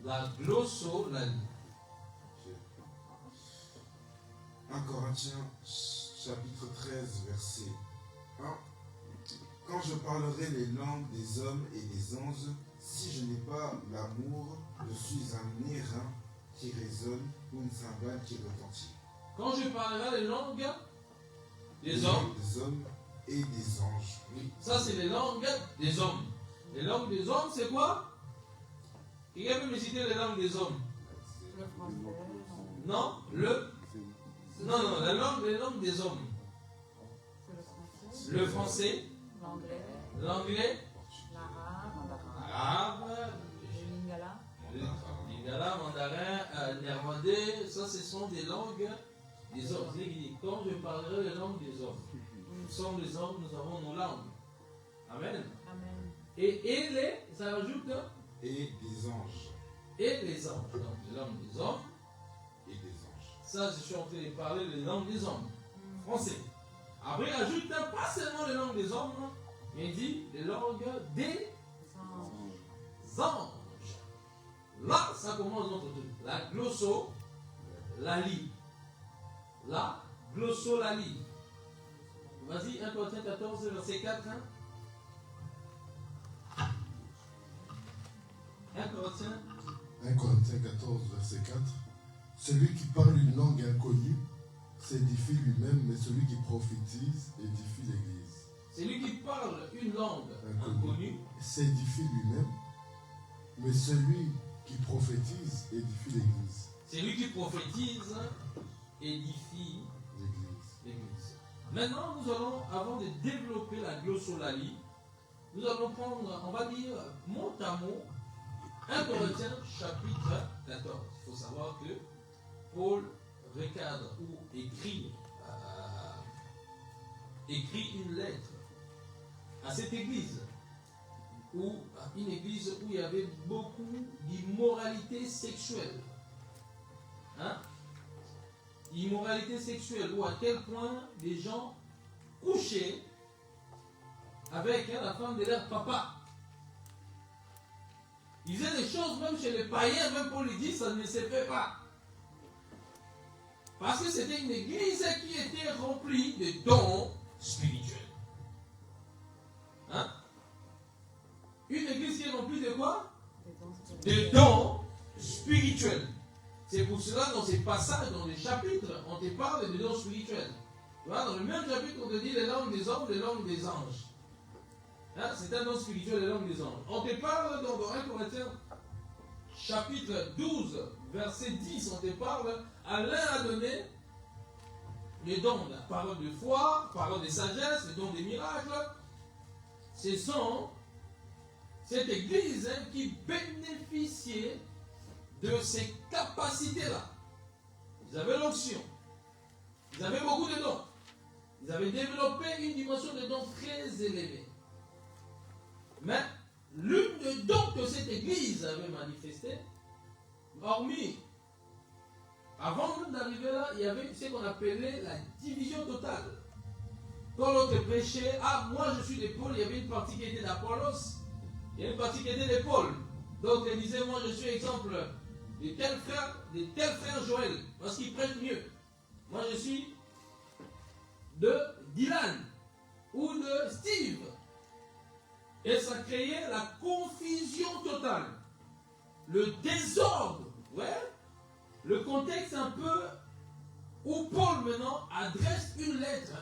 La glossolalie. 1 Corinthiens chapitre 13 verset 1. Quand je parlerai les langues des hommes et des anges, si je n'ai pas l'amour, je suis un airain qui résonne ou une cymbale qui retentit. Quand je parlerai les langues des hommes et des anges. Oui, ça c'est les langues des hommes. Les langues des hommes, c'est quoi? Quelqu'un peut me citer les langues des hommes? Le français. Non, non, les langues des hommes. C'est Le français, l'anglais, l'arabe, le lingala, lingala, mandarin, néerlandais, ça ce sont des langues des hommes. Quand je parlerai les langues des hommes, nous sommes les hommes, nous avons nos langues. Amen. Amen. Et ça rajoute et des anges. Et les anges. Donc les langues des hommes et des anges. Ça, je suis en train de parler les langues des hommes. Français. Après, il ajoute pas seulement les langues des hommes, mais il dit les langues des anges. Là, ça commence notre truc. La glossolalie. La glossolalie. Vas-y, 1 Corinthiens 14, verset 4. 1 Corinthiens 14, verset 4. Celui qui parle une langue inconnue s'édifie lui-même, mais celui qui prophétise édifie l'Église. Celui qui parle une langue inconnue s'édifie lui-même, mais celui qui prophétise édifie l'Église. Celui qui prophétise édifie l'Église. Maintenant, nous allons, avant de développer la glossolalie, nous allons prendre, on va dire, mot à mot, 1 Corinthiens chapitre 14. Il faut savoir que Paul recadre ou écrit une lettre à cette église, ou une église où il y avait beaucoup d'immoralité sexuelle. Hein? Immoralité sexuelle, ou à quel point des gens couchaient avec la femme de leur papa. Ils faisaient des choses même chez les païens, même Paul lui dit, ça ne se fait pas. Parce que c'était une église qui était remplie de dons spirituels. Hein? Une église qui est remplie de quoi? De dons spirituels. C'est pour cela, dans ces passages, dans les chapitres, on te parle de dons spirituels. Tu vois, dans le même chapitre, on te dit les langues des hommes, les langues des anges. Hein, c'est un don spirituel des langues des anges. On te parle dans 1 Corinthiens chapitre 12, verset 10, on te parle, à l'un a donné les dons de la parole de foi, parole de sagesse, les dons des miracles. Ce sont cette église qui bénéficiait de ces capacités-là. Ils avaient l'onction. Ils avaient beaucoup de dons. Ils avaient développé une dimension de dons très élevée. Mais l'une des dons que cette église avait manifesté, hormis, avant même d'arriver là, il y avait ce qu'on appelait la division totale. Quand l'autre prêchait, ah, moi je suis de Paul, il y avait une partie qui était d'Apollos, il y a une partie qui était de Paul. D'autres disaient, moi je suis exemple de tel frère Joël, parce qu'il prêche mieux. Moi je suis de Dylan ou de Steve. Et ça créait la confusion totale. Le désordre. Ouais. Le contexte un peu où Paul maintenant adresse une lettre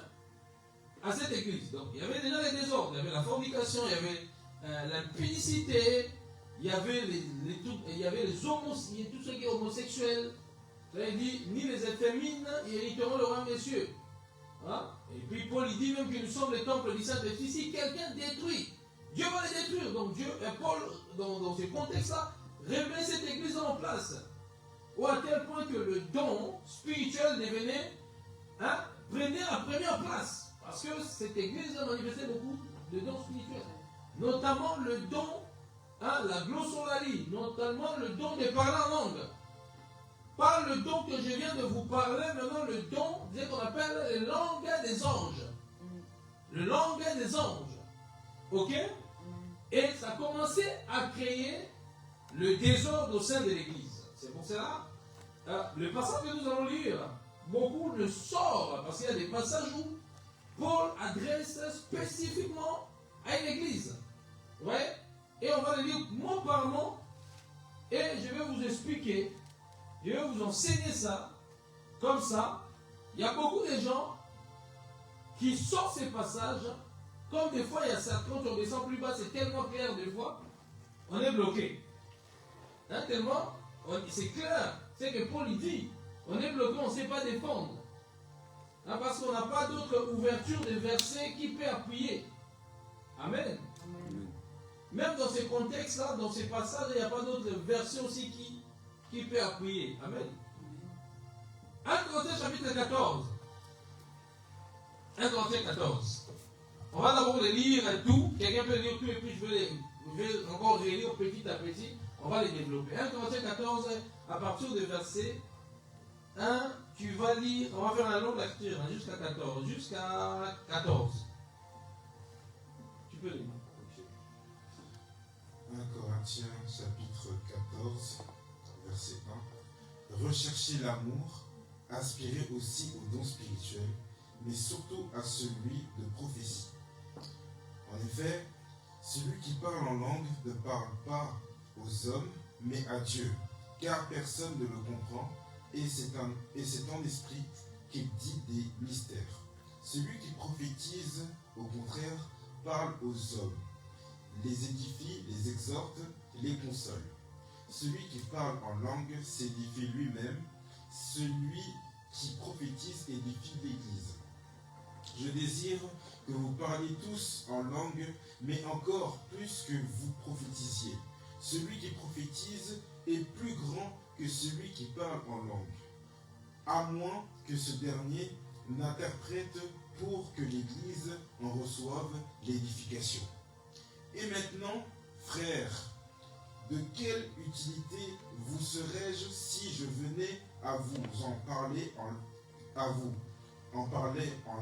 à cette église. Donc il y avait déjà les désordres. Il y avait la fornication, il y avait l'impudicité, il y avait tout ce qui est homosexuel. Il dit, ni les effémines hériteront le royaume des cieux. Hein? Et puis Paul il dit même que nous sommes le temple du Saint-Esprit. Si quelqu'un détruit, Dieu va les détruire. Donc Dieu, Paul, dans ce contexte-là, remet cette église en place. Ou à tel point que le don spirituel devenait, prenait la première place. Parce que cette église a manifesté beaucoup de dons spirituels. Notamment le don, la glossolalie, notamment le don de parler en langue. Pas le don que je viens de vous parler, maintenant le don, c'est qu'on appelle le langage des anges. Le langage des anges. Ok? Et ça a commencé à créer le désordre au sein de l'église. C'est pour cela, le passage que nous allons lire, beaucoup le sort, parce qu'il y a des passages où Paul adresse spécifiquement à une église. Ouais? Et on va le lire mot par mot, et je vais vous expliquer, je vais vous enseigner ça, comme ça. Il y a beaucoup de gens qui sortent ces passages, comme des fois il y a ça, quand on descend plus bas, c'est tellement clair des fois, on est bloqué. Tellement, c'est clair, c'est que Paul il dit, on est bloqué, on ne sait pas défendre. Parce qu'on n'a pas d'autre ouverture de versets qui peut appuyer. Amen. Amen. Même dans ces contextes-là, dans ces passages, il n'y a pas d'autre verset aussi qui peut appuyer. Amen. 1 Corinthiens chapitre 14. 1 Corinthiens 14. On va d'abord les lire tout. Quelqu'un peut lire tout et puis je vais encore relire petit à petit. On va les développer. 1 Corinthiens 14, à partir du verset 1, tu vas lire, on va faire la longue lecture jusqu'à 14. Jusqu'à 14. Tu peux lire. 1 Corinthiens chapitre 14, verset 1. Recherchez l'amour, aspirez aussi aux dons spirituels, mais surtout à celui de prophétie. En effet, celui qui parle en langue ne parle pas aux hommes, mais à Dieu, car personne ne le comprend, et c'est en esprit qu'il dit des mystères. Celui qui prophétise, au contraire, parle aux hommes, les édifie, les exhorte, les console. Celui qui parle en langue s'édifie lui-même, celui qui prophétise édifie l'Église. Je désire que vous parliez tous en langue, mais encore plus que vous prophétisiez. Celui qui prophétise est plus grand que celui qui parle en langue, à moins que ce dernier n'interprète pour que l'Église en reçoive l'édification. Et maintenant, frères, de quelle utilité vous serais-je si je venais à vous en parler en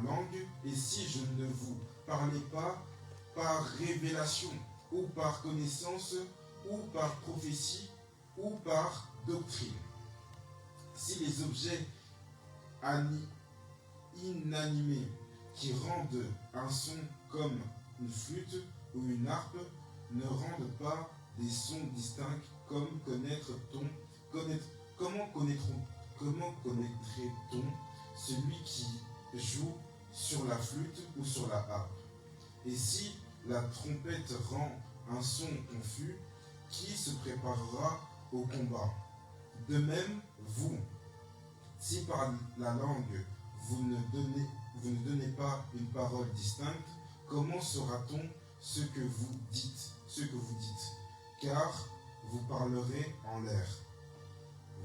langue, et si je ne vous parlais pas par révélation, ou par connaissance, ou par prophétie, ou par doctrine? Si les objets inanimés qui rendent un son comme une flûte ou une harpe ne rendent pas des sons distincts, comment connaîtrait-on celui qui joue sur la flûte ou sur la harpe? Et si la trompette rend un son confus, qui se préparera au combat? De même, vous, si par la langue vous ne donnez pas une parole distincte, comment saura-t-on ce que vous dites? Car vous parlerez en l'air.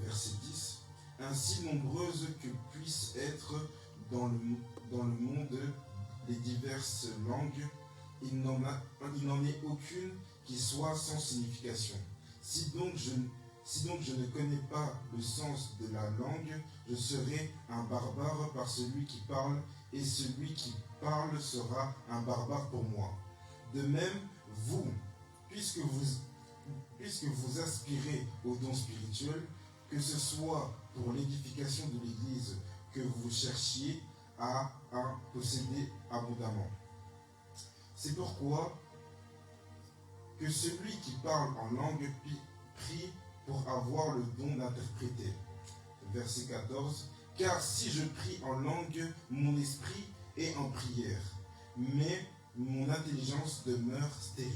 Verset 10. Ainsi nombreuses que puissent être dans le monde les diverses langues, il n'en est aucune qui soit sans signification. Si donc je ne connais pas le sens de la langue, je serai un barbare par celui qui parle, et celui qui parle sera un barbare pour moi. De même, vous, puisque vous aspirez aux dons spirituels, que ce soit pour l'édification de l'Église que vous cherchiez à posséder abondamment. C'est pourquoi que celui qui parle en langue prie pour avoir le don d'interpréter. Verset 14. Car si je prie en langue, mon esprit est en prière, mais mon intelligence demeure stérile.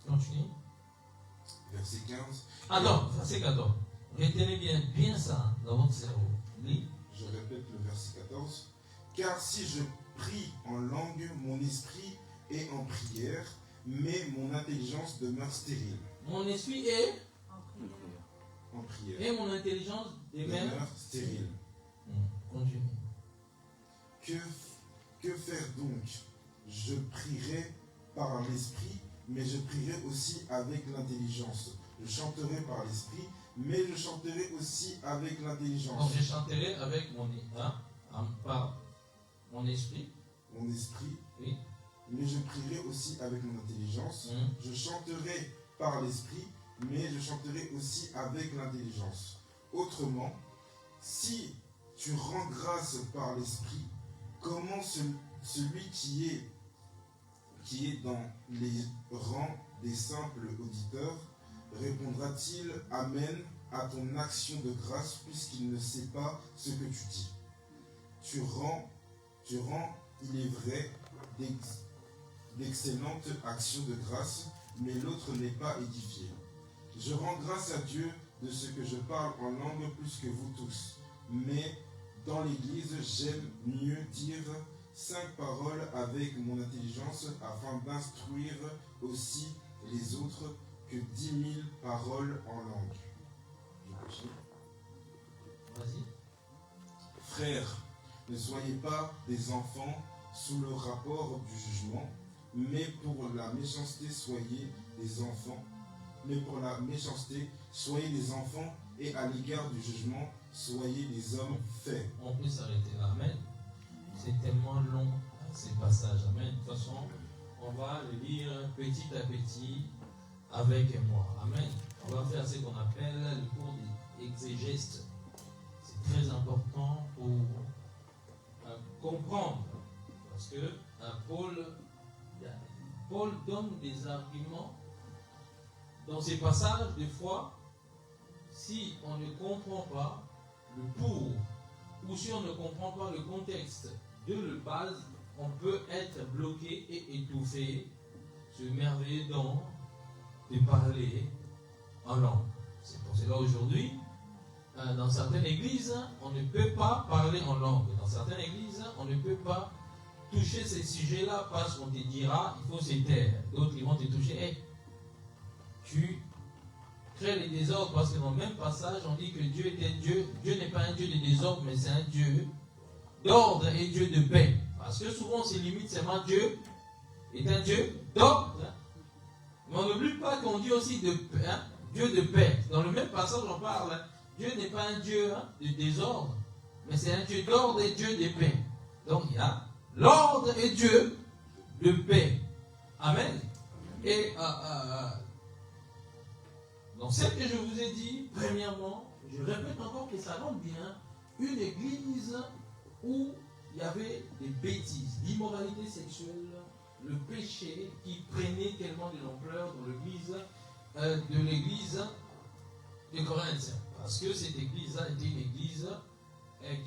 Continue. Verset 15. Alors, verset 14. Retenez bien ça dans votre cerveau. Lis. Je répète le verset 14. Car si je prie en langue, mon esprit est en prière, mais mon intelligence demeure stérile. Mon esprit est En prière. et mon intelligence Demeure stérile. Continue. Que faire donc? Je prierai par l'esprit, mais je prierai aussi avec l'intelligence. Je chanterai par l'esprit, mais je chanterai aussi avec l'intelligence. Donc je chanterai avec par mon esprit. Mon esprit, Oui. mais je prierai aussi avec mon intelligence. Je chanterai par l'esprit, mais je chanterai aussi avec l'intelligence. Autrement, si tu rends grâce par l'esprit, comment celui qui est dans les rangs des simples auditeurs répondra-t-il Amen à ton action de grâce puisqu'il ne sait pas ce que tu dis? Tu rends, il est vrai, d'excellentes actions de grâce, mais l'autre n'est pas édifié. Je rends grâce à Dieu de ce que je parle en langue plus que vous tous, mais dans l'Église, j'aime mieux dire 5 paroles avec mon intelligence afin d'instruire aussi les autres que 10 000 paroles en langue. Je continue. Vas-y. Frères, ne soyez pas des enfants sous le rapport du jugement, mais pour la méchanceté, soyez des enfants. Mais pour la méchanceté, soyez des enfants, et à l'égard du jugement, soyez des hommes faits. On peut s'arrêter là. Amen. C'est tellement long, ces passages. Amen. De toute façon, on va le lire petit à petit avec moi. Amen. On va faire ce qu'on appelle le cours d'exégèse. C'est très important pour comprendre. Parce que Paul donne des arguments dans ces passages. Des fois, si on ne comprend pas le pour, ou si on ne comprend pas le contexte de la base, on peut être bloqué et étouffé, ce merveilleux don de parler en langue. C'est pour cela aujourd'hui, dans certaines églises, on ne peut pas parler en langue. Dans certaines églises, on ne peut pas toucher ces sujets-là parce qu'on te dira, il faut se taire. D'autres, ils vont te toucher. Hey, tu crée les désordres parce que dans le même passage on dit que Dieu est un Dieu. Dieu n'est pas un Dieu de désordre, mais c'est un Dieu d'ordre et Dieu de paix. Parce que souvent on se limite seulement Dieu est un Dieu d'ordre. Mais on n'oublie pas qu'on dit aussi de paix, Dieu de paix. Dans le même passage on parle, Dieu n'est pas un Dieu de désordre, mais c'est un Dieu d'ordre et Dieu de paix. Donc il y a l'ordre et Dieu de paix. Amen. Et donc, ce que je vous ai dit, premièrement, je répète encore que ça rentre bien, une église où il y avait des bêtises, l'immoralité sexuelle, le péché qui prenait tellement de l'ampleur dans l'église de Corinthe. Parce que cette église-là était une église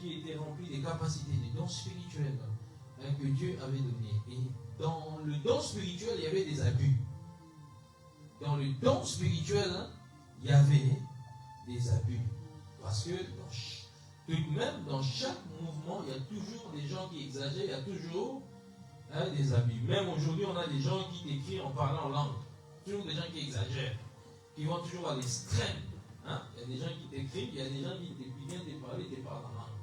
qui était remplie des capacités, des dons spirituels, que que Dieu avait donné. Et dans le don spirituel, il y avait des abus. Dans le don spirituel, hein, il y avait des abus. Parce que tout de même, dans chaque mouvement, il y a toujours des gens qui exagèrent, il y a toujours des abus. Même aujourd'hui, on a des gens qui t'écrivent en parlant en langue. Toujours des gens qui exagèrent, qui vont toujours à l'extrême. Hein? Il y a des gens qui t'écrivent, il y a des gens qui viennent te parler, te parlent en langue.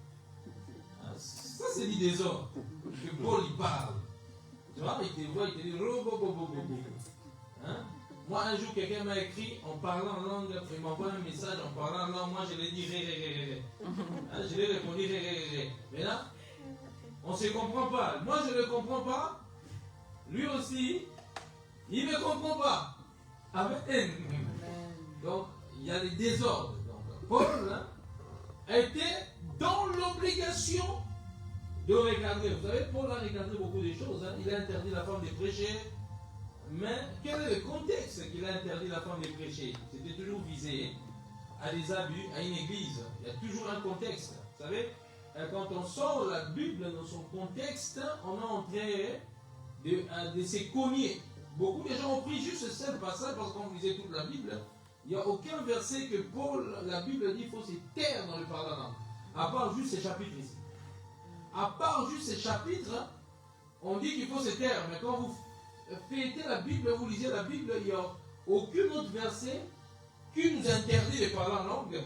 Hein? Ça, c'est du désordre. Que Paul, il parle. Tu vois, il te voit, il te dit hein? Moi, un jour, quelqu'un m'a écrit en parlant en langue, il m'envoie un message en parlant en langue, moi, je l'ai dit ré. Hein? Je l'ai répondu ré. Mais là, on ne se comprend pas. Moi, je ne le comprends pas. Lui aussi, il ne me comprend pas. Amen. Donc, il y a des désordres. Donc, Paul hein, était dans l'obligation de regarder. Vous savez, Paul a regardé beaucoup de choses. Hein. Il a interdit la femme de prêcher. Mais quel est le contexte qu'il a interdit la femme de prêcher? C'était toujours visé à des abus, à une église. Il y a toujours un contexte. Vous savez, quand on sort la Bible dans son contexte, on est en train de se cogner. Beaucoup de gens ont pris juste ce seul passage parce qu'on lisait toute la Bible. Il n'y a aucun verset que Paul, la Bible dit qu'il faut se taire dans le parlant. À part juste ces chapitres ici. À part juste ces chapitres, on dit qu'il faut se taire. Mais quand vous fêtez la Bible, vous lisez la Bible, il n'y a aucun autre verset qui nous interdit de parler en langue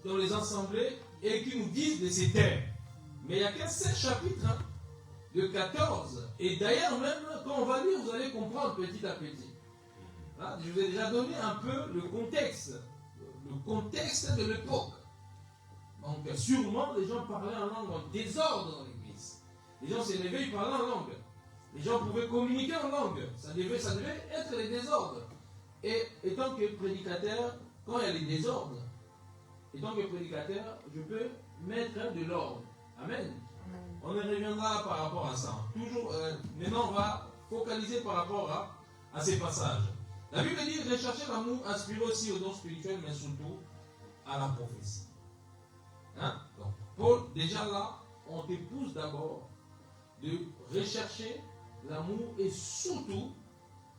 dans les assemblées et qui nous disent de se taire. Mais il n'y a qu'un seul chapitre hein, de 14. Et d'ailleurs, même quand on va lire, vous allez comprendre petit à petit. Là, je vous ai déjà donné un peu le contexte de l'époque. Donc, sûrement, les gens parlaient en langue en désordre dans l'église. Les gens s'élevaient, ils parlaient en langue. Les gens pouvaient communiquer en langue. Ça devait être les désordres. Et étant que prédicateur, quand il y a les désordres, étant que prédicateur, je peux mettre de l'ordre. Amen. On y reviendra par rapport à ça. Toujours, maintenant, on va focaliser par rapport à ces passages. La Bible dit rechercher l'amour inspiré aussi aux dons spirituels, mais surtout à la prophétie. Hein? Donc, Paul, déjà là, on te pousse d'abord de rechercher l'amour et surtout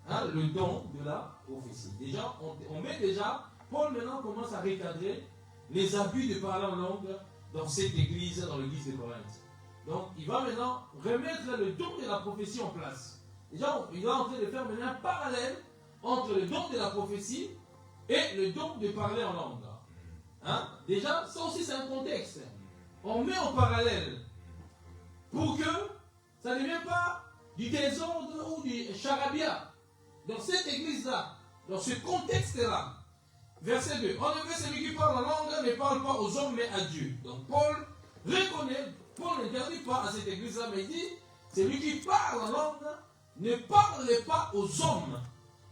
hein, le don de la prophétie. Déjà, on met déjà, Paul maintenant commence à recadrer les abus de parler en langue dans cette église, dans l'église de Corinthe. Donc, il va maintenant remettre le don de la prophétie en place. Déjà, il va en train de faire maintenant un parallèle entre le don de la prophétie et le don de parler en langue. Hein? Déjà, ça aussi c'est un contexte. On met en parallèle pour que ça ne devienne pas du désordre ou du charabia. Dans cette église-là, dans ce contexte-là, verset 2. En effet, celui qui parle en langue ne parle pas aux hommes mais à Dieu. Donc Paul reconnaît, Paul n'interdit pas à cette église-là, mais il dit, celui qui parle en langue ne parle pas aux hommes,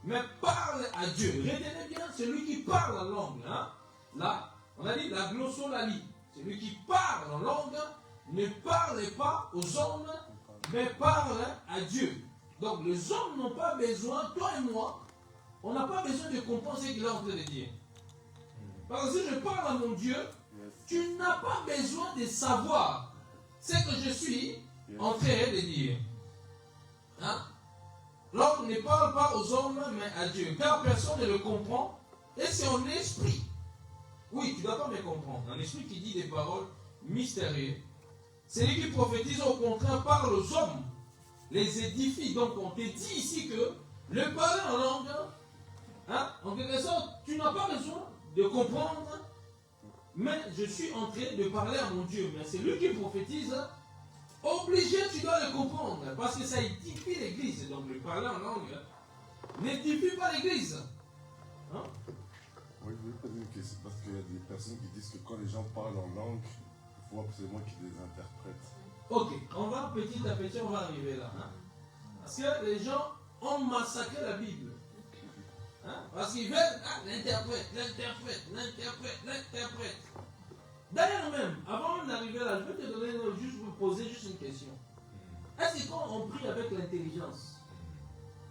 mais parle à Dieu. Retenez bien, celui qui parle en langue. Hein? Là, on a dit la glossolalie. Celui qui parle en langue ne parle pas aux hommes, mais parle à Dieu. Donc les hommes n'ont pas besoin, toi et moi, on n'a pas besoin de comprendre ce qu'il est en train de dire. Parce que si je parle à mon Dieu, tu n'as pas besoin de savoir ce que je suis en train de dire. Hein? L'homme ne parle pas aux hommes, mais à Dieu. Car personne ne le comprend. Et c'est en esprit. Oui, tu ne dois pas me comprendre. Un esprit qui dit des paroles mystérieuses. Celui qui prophétise, au contraire, parle aux hommes. Les édifie. Donc, on te dit ici que le parler en langue, hein, en quelque sorte, tu n'as pas besoin de comprendre. Mais je suis en train de parler à mon Dieu. Mais c'est lui qui prophétise. Obligé, tu dois le comprendre, parce que ça édifie l'église. Donc le parler en langue n'édifie pas l'église. Hein? Oui, je voulais poser une question, parce qu'il y a des personnes qui disent que quand les gens parlent en langue, il faut absolument qu'ils les interprètent. Ok, on va petit à petit, on va arriver là. Hein? Parce que les gens ont massacré la Bible. Hein? Parce qu'ils veulent l'interprète. D'ailleurs même, avant d'arriver là, je vais te donner juste vous poser juste une question. Est-ce que quand on prie avec l'intelligence,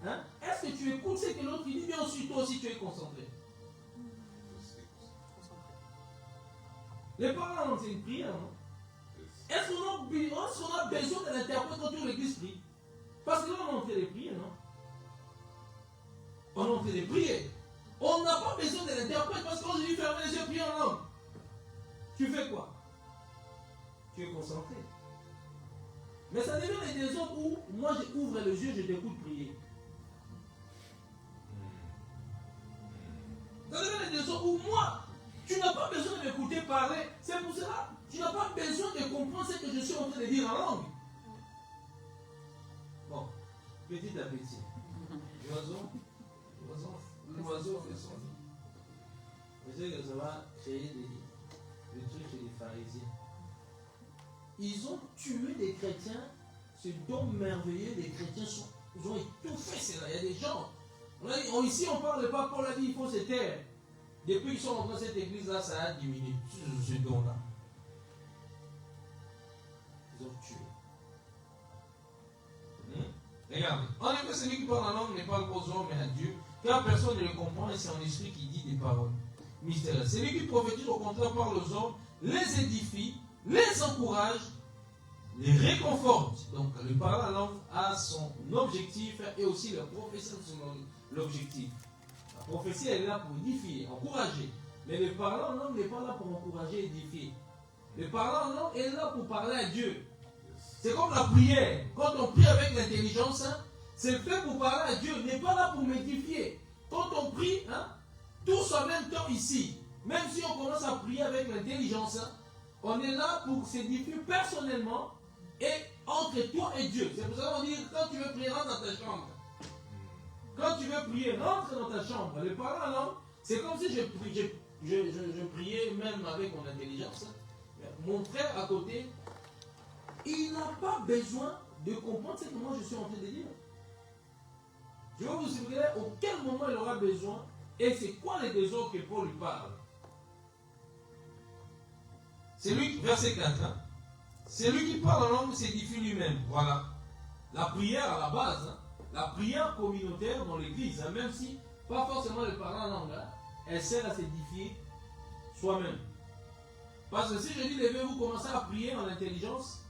hein, est-ce que tu écoutes ce que l'autre dit, bien ensuite toi aussi tu es concentré? Les paroles, c'est une prière, non? Est-ce qu'on a besoin de l'interprète quand tout l'église prie? Parce que là, on est en train de prier, non? On est en train de prier. On n'a pas besoin de l'interprète parce que quand je dis fermer les yeux, prier en langue. Tu fais quoi? Tu es concentré. Mais ça devient des autres où moi j'ouvre les yeux, je t'écoute prier. Ça devient des autres où moi, tu n'as pas besoin de m'écouter parler. C'est pour cela, tu n'as pas besoin de comprendre ce que je suis en train de dire en langue. Bon, petit à petit. L'oiseau fait son nid. Vous savez que ça va créer des trucs chez les pharisiens. Ils ont tué des chrétiens, ce don merveilleux des chrétiens, ils ont étouffé cela. Il y a des gens, ici on ne parle pas, Paul a dit il faut se taire. Depuis qu'ils sont rentrés dans cette église-là, ça a diminué, ce don-là. Ils ont tué. Regardez, en effet, celui qui parle en langue ne parle pas aux hommes mais à Dieu, car personne ne le comprend et c'est en esprit qui dit des paroles mystérieuses. Celui qui prophétise au contraire parle aux hommes, les édifie, les encourage, les réconforte. Donc le parler en langue a son objectif et aussi la prophétie a son objectif. La prophétie elle est là pour édifier, encourager. Mais le parler en langue n'est pas là pour encourager et édifier. Le parler en langue est là pour parler à Dieu. C'est comme la prière. Quand on prie avec l'intelligence, c'est fait pour parler à Dieu, n'est pas là pour m'édifier. Quand on prie, tous en même temps ici, même si on commence à prier avec l'intelligence, on est là pour s'édifier personnellement et entre toi et Dieu. C'est pour ça qu'on dit, quand tu veux prier, rentre dans ta chambre. Quand tu veux prier, rentre dans ta chambre. Le parler en langue, c'est comme si je priais même avec mon intelligence. Mon frère à côté, il n'a pas besoin de comprendre ce que moi je suis en train de dire. Je vais vous expliquer auquel moment il aura besoin et c'est quoi les besoins que Paul lui parle. C'est lui, verset 4, c'est lui qui parle en langue s'édifie lui-même. Voilà. La prière à la base, la prière communautaire dans l'église, même si pas forcément le parler en langue, elle sert à s'édifier soi-même. Parce que si je dis levez-vous, commencez à prier en intelligence,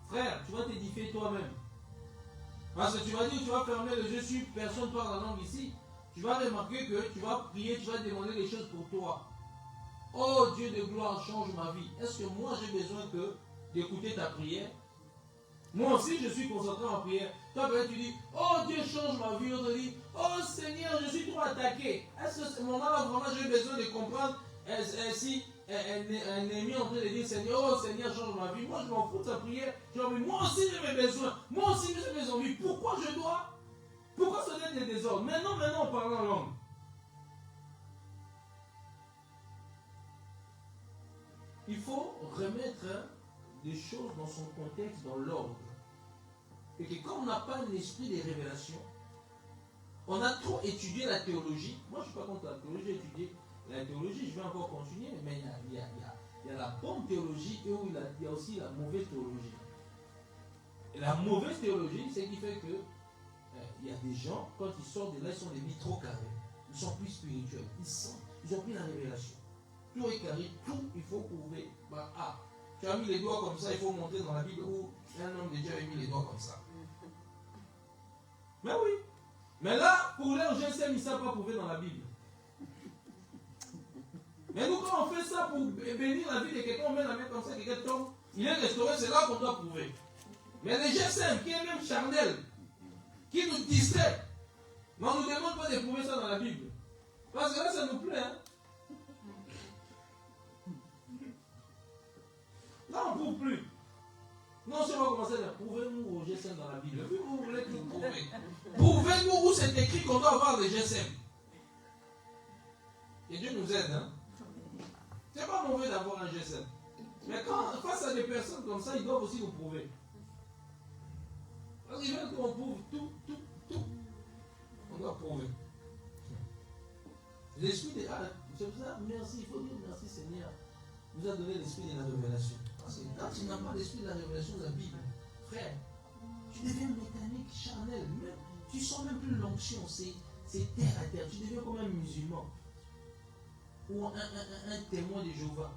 frère, tu vas t'édifier toi-même. Parce que tu vas dire, tu vas fermer les yeux sur personne parle en langue ici. Tu vas remarquer que tu vas prier, tu vas demander des choses pour toi. Oh Dieu de gloire, change ma vie. Est-ce que moi j'ai besoin d'écouter ta prière? Moi aussi je suis concentré en prière. Toi peut-être tu dis, oh Dieu change ma vie. On te dit, oh Seigneur, je suis trop attaqué. Est-ce que ce moment-là vraiment j'ai besoin de comprendre si un ami en train de dire Seigneur, oh Seigneur, change ma vie. Moi je m'en fous de sa prière. Moi aussi j'ai mes besoins. Moi aussi j'ai mes envies. Pourquoi je dois? Pourquoi se donner des désordres? Maintenant on parle en langue. Il faut remettre des choses dans son contexte, dans l'ordre. Et que quand on n'a pas un esprit de révélation, on a trop étudié la théologie. Moi je ne suis pas contre la théologie, j'ai étudié la théologie, je vais encore continuer, mais il y a la bonne théologie et il y a aussi la mauvaise théologie. Et la mauvaise théologie, c'est ce qui fait que il y a des gens, quand ils sortent de là, ils sont devenus trop carrés. Ils sont plus spirituels. Ils ont pris la révélation. Tout est carré, tout il faut prouver. Tu as mis les doigts comme ça, il faut montrer dans la Bible où un homme de Dieu a mis les doigts comme ça. Mais oui. Mais là, pour leur GSM, ils ne savent pas prouver dans la Bible. Mais nous, quand on fait ça pour bénir la vie de quelqu'un, on met la main comme ça, quelqu'un tombe, il est restauré, c'est là qu'on doit prouver. Mais les GSM, qui est même charnel, qui nous distrait, mais on ne nous demande pas de prouver ça dans la Bible. Parce que là, ça nous plaît. Là, on ne prouve plus. Non, si on va commencer à prouver-nous au GSM dans la Bible. Puis vous voulez nous prouver. Prouvez-nous où c'est écrit qu'on doit avoir des GSM. Et Dieu nous aide. C'est pas mauvais d'avoir un GSM. Mais quand face à des personnes comme ça, ils doivent aussi nous prouver. Parce qu'ils veulent qu'on prouve tout. On doit prouver. L'esprit de c'est pour ça, merci, il faut dire merci Seigneur. Nous a donné l'esprit de la révélation. Parce que quand tu n'as pas l'esprit de la révélation de la Bible, frère, tu deviens mécanique, charnel. Même, tu sens même plus l'onction, c'est terre à terre. Tu deviens comme un musulman. Ou un témoin de Jéhovah.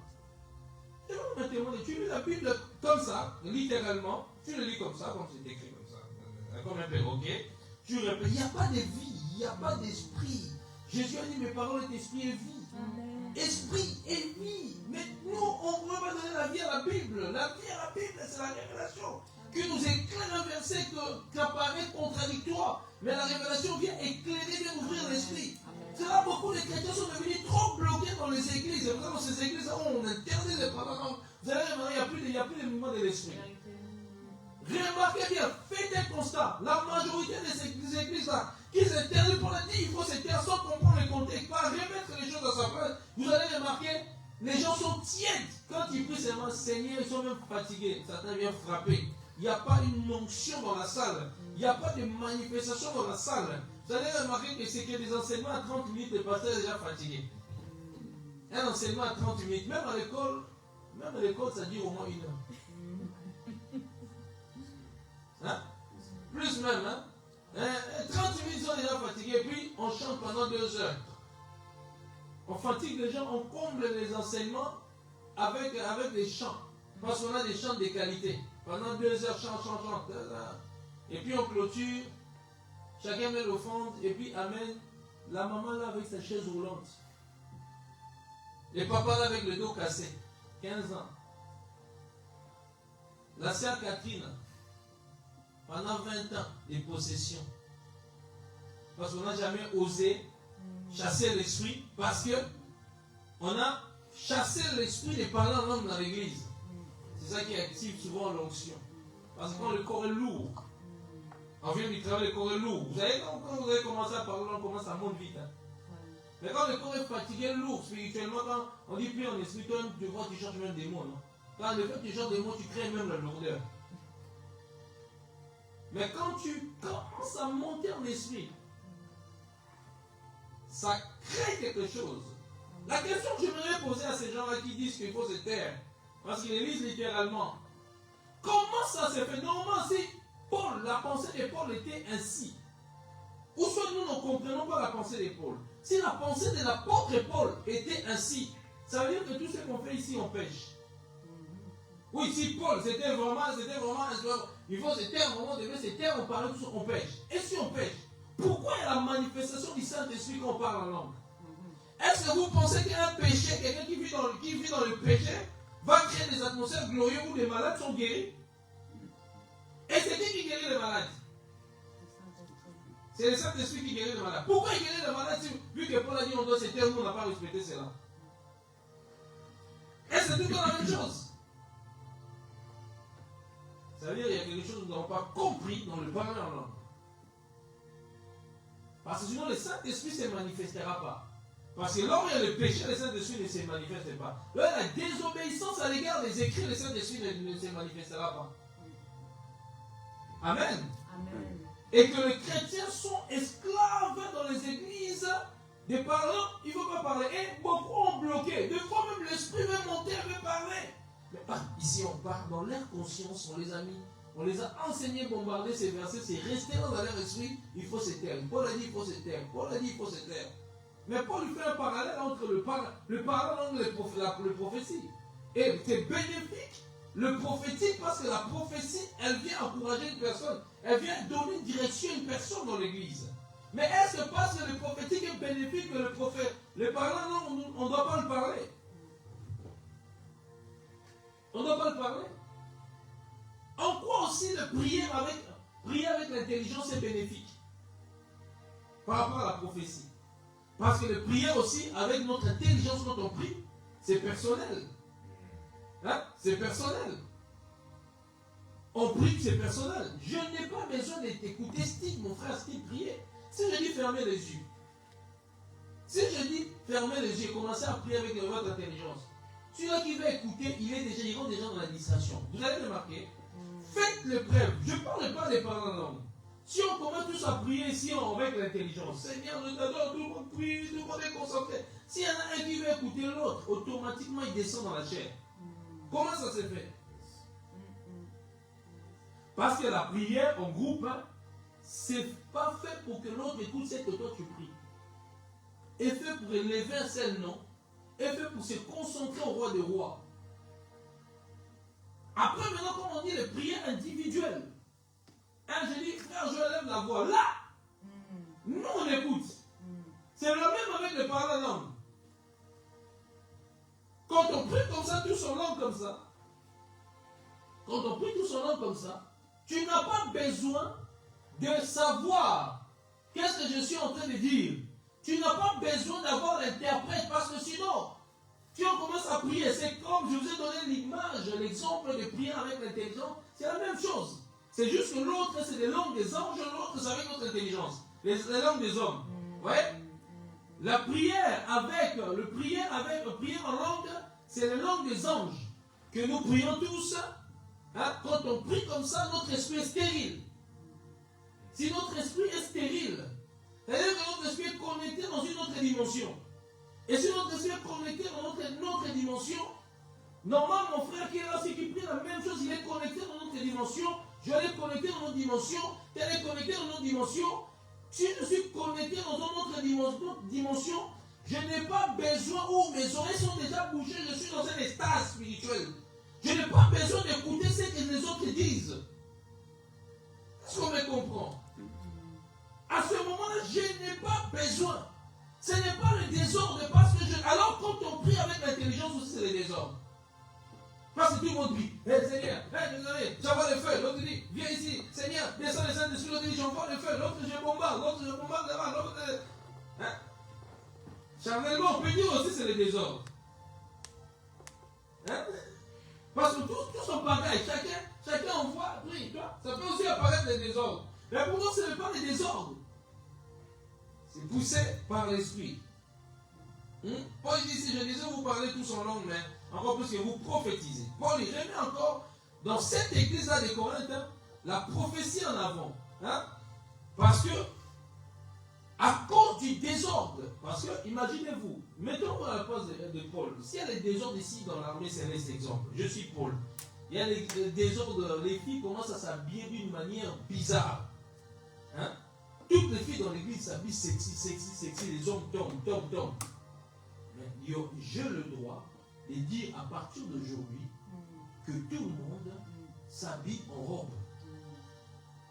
Je vais me témoigner. Tu lis la Bible comme ça, littéralement. Tu le lis comme ça, comme c'est écrit comme ça. Comme un perroquet. Tu répètes. Il n'y a pas de vie. Il n'y a pas d'esprit. Jésus a dit, mes paroles est esprit et vie. Amen. Esprit et vie. Mais nous, on ne veut pas donner la vie à la Bible. La vie à la Bible, c'est la révélation. Que nous éclaire un verset qui apparaît contradictoire. Mais la révélation vient éclairer, vient ouvrir l'esprit. C'est là beaucoup de chrétiens sont devenus trop bloqués dans les églises. Et dans ces églises, on interdit les paroles. Vous allez remarquer, il n'y a plus de mouvement de l'esprit. Remarquez bien, faites un constat. La majorité de ces églises-là, qui s'interdisent pour le dire, il faut se taire sans comprendre le contexte, pas remettre les choses à sa place. Vous allez remarquer, les gens sont tièdes. Quand ils prient seulement Seigneur, ils sont même fatigués. Satan vient frapper. Il n'y a pas une onction dans la salle. Il n'y a pas de manifestation dans la salle. Vous allez remarquer que c'est que des enseignements à 30 minutes, le pasteur est déjà fatigué. Un enseignement à 30 minutes, même à l'école, ça dure au moins 1 heure. Hein? Plus même, hein? 30 minutes, ils sont déjà fatigués, puis on chante pendant 2 heures. On fatigue les gens, on comble les enseignements avec des chants. Parce qu'on a des chants de qualité. Pendant 2 heures, chant. Et puis on clôture, chacun met l'offrande, et puis amène la maman là avec sa chaise roulante. Le papa là avec le dos cassé, 15 ans. La sœur Catherine, pendant 20 ans de possession. Parce qu'on n'a jamais osé chasser l'esprit, parce que on a chassé l'esprit de parler en langue dans l'église. C'est ça qui active souvent l'onction. Parce que quand le corps est lourd, on vient du travail, le corps est lourd. Vous savez, quand vous avez commencé à parler, on commence à monter vite. Hein. Mais quand le corps est fatigué, lourd, spirituellement, quand on dit plus en esprit, toi, tu vois, tu changes même des mots. Non? Quand le fait que tu changes des mots, tu crées même la lourdeur. Mais quand tu commences à monter en esprit, ça crée quelque chose. La question que j'aimerais poser à ces gens-là qui disent qu'il faut se taire, parce qu'ils les lisent littéralement, comment ça se fait? Normalement, si Paul, la pensée de Paul était ainsi, ou soit nous ne comprenons pas la pensée de Paul. Si la pensée de l'apôtre Paul était ainsi, ça veut dire que tout ce qu'on fait ici, on pêche. Oui, si Paul, c'était vraiment, il faut se taire, on devait se taire, on parlait, on pêche. Et si on pêche, pourquoi il y a la manifestation du Saint-Esprit quand on parle en langue? Est-ce que vous pensez qu'un péché, quelqu'un qui vit dans le péché, va créer des atmosphères glorieuses où les malades sont guéris? Et c'est qui guérit les malades? C'est le Saint-Esprit qui guérit les malades. Pourquoi il guérit les malades vu que Paul a dit on doit se taire, nous on n'a pas respecté cela? Et c'est tout le temps la même chose. Ça veut dire qu'il y a quelque chose que nous n'avons pas compris dans le parler en langue. Parce que sinon le Saint-Esprit ne se manifestera pas. Parce que là où il y a le péché, le Saint-Esprit ne se manifeste pas. Là, la désobéissance à l'égard des écrits, le Saint-Esprit ne se manifestera pas. Amen. Amen. Et que les chrétiens sont esclaves dans les églises de parler, il ne faut pas parler. Et beaucoup ont bloqué. Des fois même l'esprit veut monter, veut parler. Mais ici on parle dans leur conscience, on les a mis, on les a enseignés, bombardés ces versets, c'est resté dans leur esprit, il faut se taire. Paul a dit il faut se taire. Paul a dit il faut se taire. Mais Paul fait un parallèle entre le parallèle et le prophétie. Et c'est bénéfique le prophétique parce que la prophétie, elle vient encourager une personne. Elle vient donner une direction à une personne dans l'église. Mais est-ce que parce que le prophétique est bénéfique que le parler, non, on ne doit pas le parler? On ne doit pas le parler. En quoi aussi le prier avec l'intelligence est bénéfique par rapport à la prophétie? Parce que le prier aussi avec notre intelligence quand on prie, c'est personnel. Hein? C'est personnel. On prie, c'est personnel. Je n'ai pas besoin de t'écouter, Steve, mon frère Steve, prier. Si je dis fermer les yeux, si je dis fermer les yeux, commencez à prier avec votre intelligence. Celui-là qui va écouter, il rentre déjà dans l'administration. Vous avez remarqué? Faites le preuve. Je ne parle pas des paroles en langue. Si on commence tous à prier ici avec l'intelligence, Seigneur, nous t'adore, tout le monde prie, tout le monde est concentré. S'il y en a un qui veut écouter l'autre, automatiquement il descend dans la chair. Comment ça se fait? Parce que la prière en groupe, c'est pas fait pour que l'autre écoute ce que toi tu pries. Est fait pour élever un seul nom, est fait pour se concentrer au roi des rois. Après, maintenant, comme on dit, les prières individuelles. Hein, je dis, frère, je lève la voix. Là, nous, on écoute. C'est le même avec les paroles en langue. Quand on prie comme ça, tous en langue comme ça, quand on prie tous en langue comme ça, tu n'as pas besoin de savoir qu'est-ce que je suis en train de dire. Tu n'as pas besoin d'avoir l'interprète parce que sinon, si on commence à prier, c'est comme je vous ai donné l'image, l'exemple de prier avec l'intelligence, c'est la même chose. C'est juste que l'autre, c'est les langues des anges, l'autre, c'est avec notre intelligence. Les langues des hommes. Ouais? La prière avec, le prière en langue, c'est les langues des anges. Que nous prions tous. Hein? Quand on prie comme ça, notre esprit est stérile. Si notre esprit est stérile, c'est-à-dire que notre esprit est connecté dans une autre dimension. Et si notre esprit est connecté dans notre dimension, normalement, mon frère qui est là, c'est qui prie la même chose, il est connecté dans notre dimension. Je l'ai connecté dans notre dimension. Elle est connectée dans notre dimension. Si je suis connecté dans une autre dimension, je n'ai pas besoin, mes oreilles sont déjà bouchées, je suis dans un état spirituel. Je n'ai pas besoin d'écouter ce que les autres disent. Est-ce qu'on me comprend? À ce moment-là, je n'ai pas besoin. Ce n'est pas le désordre parce que alors quand on prie avec l'intelligence aussi, c'est le désordre. Parce que tout le monde dit, Seigneur, désolé, j'envoie le feu. L'autre dit, viens ici, Seigneur, descends le Saint-Esprit. L'autre dit, j'envoie le feu. L'autre, je bombarde là-bas. L'autre, hein? Charnellement, on peut dire aussi c'est le désordre. Hein? Parce que tous sont pareils. Chacun envoie, prie. Ça peut aussi apparaître le désordre. Mais pour nous, ce n'est pas le désordre. C'est poussé par l'esprit. Paul dit, si je disais, vous parlez tous en langue, mais encore plus que vous prophétisez. Paul, il remet encore dans cette église-là de Corinthe, la prophétie en avant. Hein? Parce que, à cause du désordre, parce que, imaginez-vous, mettons-vous à la place de Paul. S'il y a des désordres ici dans l'armée céleste, exemple, je suis Paul. Il y a des désordres, les filles commencent à s'habiller d'une manière bizarre. Hein? Toutes les filles dans l'église s'habillent sexy, les hommes tombent. Mais j'ai le droit de dire à partir d'aujourd'hui que tout le monde s'habille en robe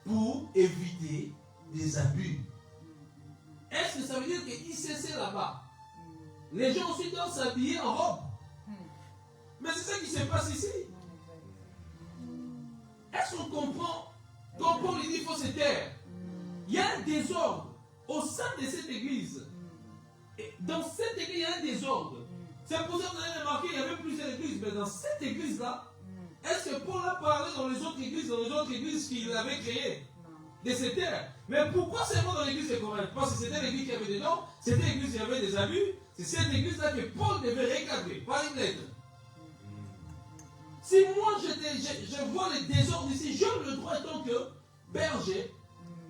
pour éviter des abus. Est-ce que ça veut dire que ICC là-bas, les gens aussi doivent s'habiller en robe? Mais c'est ça qui se passe ici. Est-ce qu'on comprend? Quand Paul dit qu'il faut se taire, il y a un désordre au sein de cette église. Et dans cette église, il y a un désordre. C'est pour ça que vous avez remarqué qu'il y avait plusieurs églises, mais dans cette église-là, est-ce que Paul a parlé dans les autres églises qu'il avait créées de ces terres? Mais pourquoi seulement dans l'église de Corinthe? Parce que c'était l'église qui avait dedans, c'était l'église qui avait des abus, c'est cette église-là que Paul devait recadrer par une lettre. Si moi je vois les désordres ici, j'ai le droit en tant que berger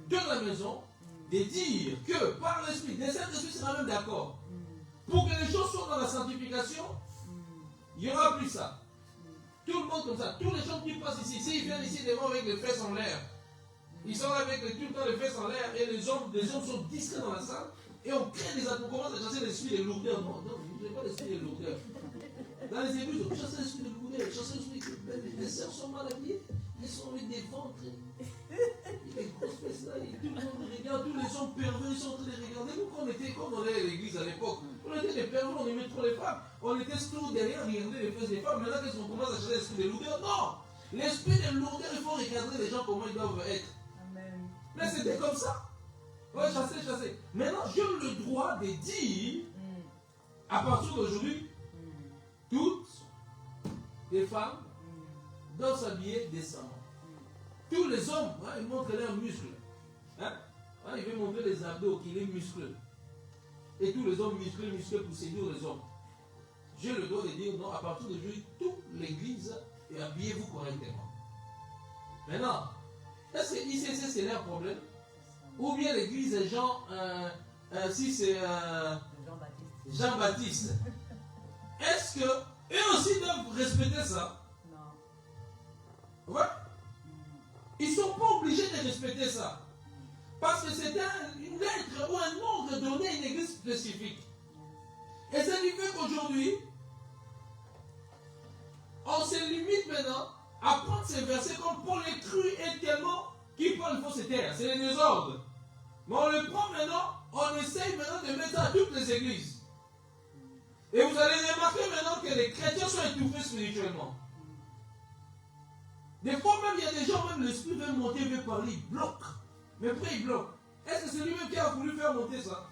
de la maison de dire que par l'esprit, les Saint-Esprit sera même d'accord. Pour que les choses soient dans la sanctification, il n'y aura plus ça. Tout le monde comme ça, tous les gens qui passent ici, s'ils viennent ici devant avec les fesses en l'air, ils sont là avec tout le temps les fesses en l'air et les hommes sont discrets dans la salle et on crée des atmosphères, on commence à chasser l'esprit de lourdeur. Non, je n'ai pas l'esprit de lourdeur. Dans les églises, on chasse l'esprit de lourdeur, chasse l'esprit de les sœurs sont mal habillées, ils sont avec des ventres. Les grosses fesses là, tout le monde regarde, tous les hommes pervers, ils sont en train de regarder. Nous, quand on était, comme on allait à l'église à l'époque, on était des pervers, on aimait trop les femmes. On était toujours derrière, regarder les fesses des femmes. Maintenant, qu'est-ce qu'on commence à chercher l'esprit de lourdeur? Non! L'esprit de lourdeur, il faut regarder les gens comment ils doivent être. Amen. Mais c'était comme ça. Ouais, chasser. Maintenant, j'ai le droit de dire, à partir d'aujourd'hui, toutes les femmes doivent s'habiller décemment. Tous les hommes, hein, ils montrent leurs muscles. Hein? Hein, il veut montrer les abdos, qu'il est musclé. Et tous les hommes musclés pour séduire les hommes. J'ai le droit de dire non, à partir d'aujourd'hui, toute l'église, et habillez-vous correctement. Maintenant, est-ce que ICC c'est leur problème? Ou bien l'église est si c'est Jean-Baptiste. Est-ce que eux aussi doivent respecter ça? Non. Ouais. Ils ne sont pas obligés de respecter ça. Parce que c'est une lettre ou un ordre donné à une église spécifique. Et ça lui fait qu'aujourd'hui, on se limite maintenant apprendre ces versets comme Paul les crut et tellement qu'il parle, il faut se taire. C'est les désordres. Mais on le prend maintenant, on essaye maintenant de mettre ça à toutes les églises. Et vous allez remarquer maintenant que les chrétiens sont étouffés spirituellement. Des fois même, il y a des gens, même l'esprit veut monter, veut parler, il bloque. Mais après il bloque. Est-ce que c'est lui-même qui a voulu faire monter ça?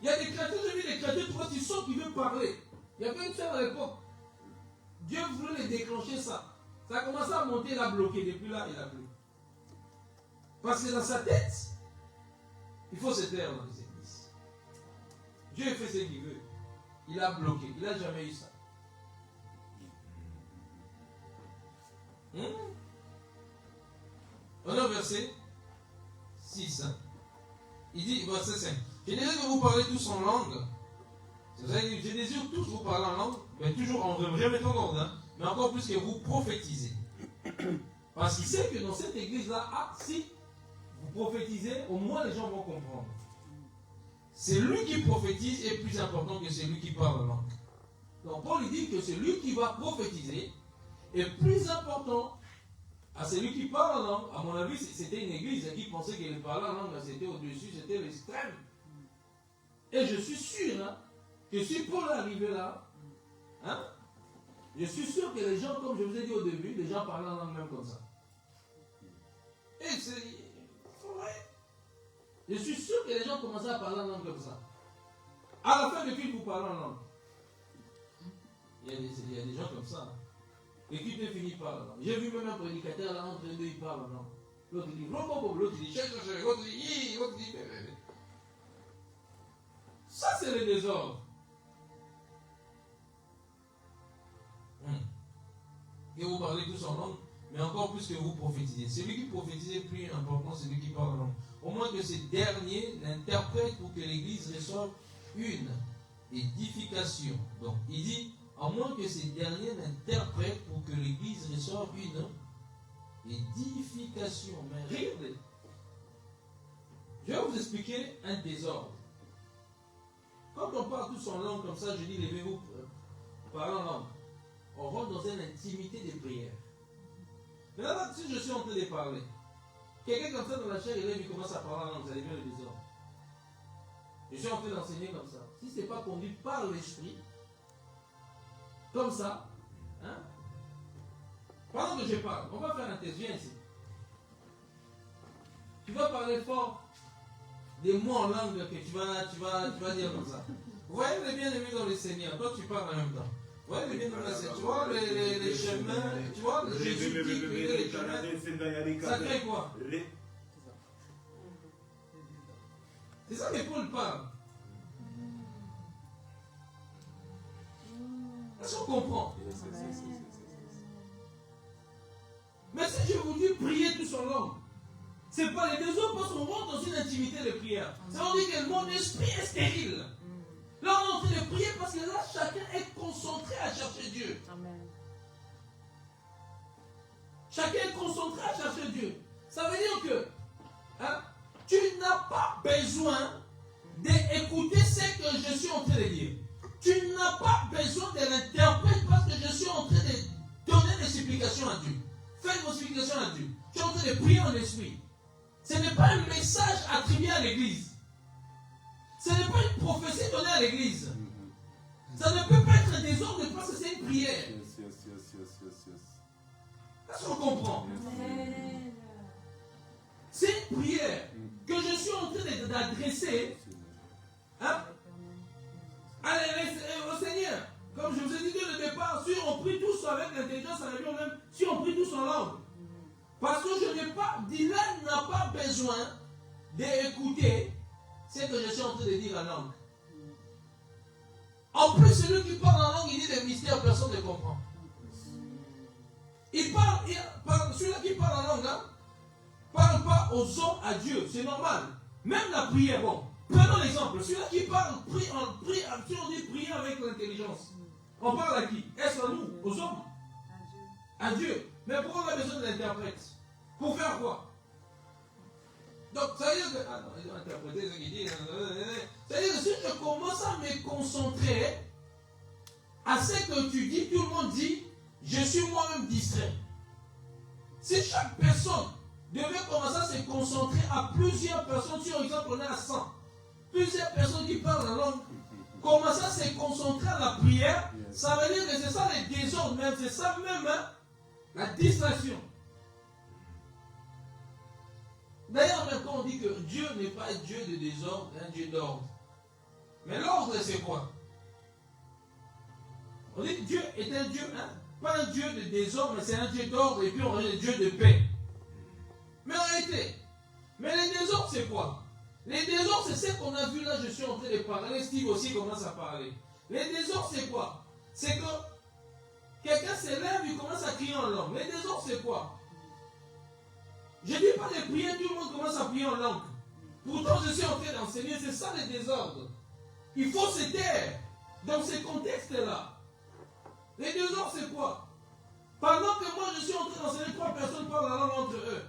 Il y a des chrétiens, j'ai vu des chrétiens, tu vois, tu sens qu'ils veulent parler. Il y avait une sœur à l'époque. Dieu voulait les déclencher ça. Ça a commencé à monter, il a bloqué. Depuis là, il a plus. Parce que dans sa tête, il faut se taire dans les églises. Dieu fait ce qu'il veut. Il a bloqué. Il n'a jamais eu ça. On est au verset 6. Il dit, verset 5. Je désire que vous parlez tous en langue. Je désire tous vous parler en langue, mais toujours en remettant l'ordre, mais encore plus que vous prophétisez. Parce qu'il sait que dans cette église-là, si vous prophétisez, au moins les gens vont comprendre. C'est lui qui prophétise est plus important que celui qui parle en langue. Donc Paul dit que celui qui va prophétiser est plus important à celui qui parle en langue. À mon avis, c'était une église qui pensait qu'il parlait en langue, c'était au-dessus, c'était l'extrême. Et je suis sûr que si Paul est arrivé là, je suis sûr que les gens, comme je vous ai dit au début, les gens parlaient en langue même comme ça. Et c'est vrai. Je suis sûr que les gens commençaient à parler en langue comme ça. À la fin de culte, vous parlez en langue. Il y a des gens comme ça. Et qui te finit par la langue. J'ai vu même un prédicateur là, entre deux, il parle en langue. L'autre dit, l'autre dit, l'autre dit, l'autre dit, ça c'est le désordre. Et vous parlez tous en langue, mais encore plus que vous prophétisez. Celui qui prophétise est plus important, c'est celui qui parle en langue. Au moins que ces derniers l'interprètent pour que l'Église reçoive une édification. Donc, il dit, à moins que ces derniers l'interprètent pour que l'Église reçoive une édification. Mais regardez, je vais vous expliquer un désordre. Quand on parle tous en langue comme ça, je dis, levez-vous, parlez en langue. On rentre dans une intimité de prière. Mais là, si je suis en train de parler, quelqu'un comme ça dans la chair, il commence à parler en langue, vous allez bien le désordre. Je suis en train d'enseigner comme ça. Si ce n'est pas conduit par l'esprit, comme ça, pendant que je parle, on va faire un test, viens ici. Tu vas parler fort des mots en langue que tu vas dire comme ça. Vous voyez le bien-aimé dans le Seigneur, toi tu parles en même temps. Vous voyez le bien-aimé dans le Seigneur, tu vois les chemins, tu vois, Jésus qui crée les chemins, ça crée quoi? C'est ça que Paul parle. Est-ce qu'on comprend? Mais si je vous dis prier tous en langue, c'est pas les deux autres parce qu'on rentre dans une intimité de prière. Ça veut dire que mon esprit est stérile. Là, on est en train de prier parce que là, chacun est concentré à chercher Dieu. Amen. Chacun est concentré à chercher Dieu. Ça veut dire que tu n'as pas besoin d'écouter ce que je suis en train de dire. Tu n'as pas besoin de l'interpréter parce que je suis en train de donner des supplications à Dieu. Faites vos supplications à Dieu. Tu es en train de prier en esprit. Ce n'est pas un message attribué à l'église. Ce n'est pas une prophétie donnée à l'église. Ça ne peut pas être un désordre parce que c'est une prière. Est-ce qu'on comprend? C'est une prière que je suis en train d'adresser au Seigneur. Comme je vous ai dit dès le départ, si on prie tous avec l'intelligence à la vie, même si on prie tous en langue. Parce que je n'ai pas, Dylan n'a pas besoin d'écouter ce que je suis en train de dire en langue. En plus, celui qui parle en langue, il dit des mystères, personne ne comprend. Celui-là qui parle en langue, parle pas aux hommes, à Dieu, c'est normal. Même la prière, bon. Prenons l'exemple, celui-là qui parle, si on dit prier avec l'intelligence, on parle à qui? Est-ce à nous, aux hommes? À Dieu. Mais pourquoi on a besoin de l'interprète? Pour faire quoi? Donc, ça veut dire que... Ah non, ils ont interprété ce qu'il dit. Ça veut dire que si je commence à me concentrer à ce que tu dis, tout le monde dit, je suis moi-même distrait. Si chaque personne devait commencer à se concentrer à plusieurs personnes, si par exemple on est à 100, plusieurs personnes qui parlent la langue, commencer à se concentrer à la prière, ça veut dire que c'est ça les désordres même, c'est ça même la distraction. D'ailleurs, même quand on dit que Dieu n'est pas un Dieu de désordre, un Dieu d'ordre. Mais l'ordre, c'est quoi? On dit que Dieu est un Dieu, pas un Dieu de désordre, mais c'est un Dieu d'ordre, et puis on dit un Dieu de paix. Mais en réalité, mais les désordres, c'est quoi? Les désordres, c'est ce qu'on a vu là, je suis en train de parler, Steve aussi commence à parler. Les désordres, c'est quoi? C'est que quelqu'un se lève, il commence à crier en langue. Les désordres, c'est quoi? Je ne dis pas de prier, tout le monde commence à prier en langue. Pourtant, je suis en train d'enseigner, c'est ça les désordres. Il faut se taire dans ces contextes-là. Les désordres, c'est quoi? Pendant que moi, je suis en train d'enseigner, 3 personnes parlent la langue entre eux.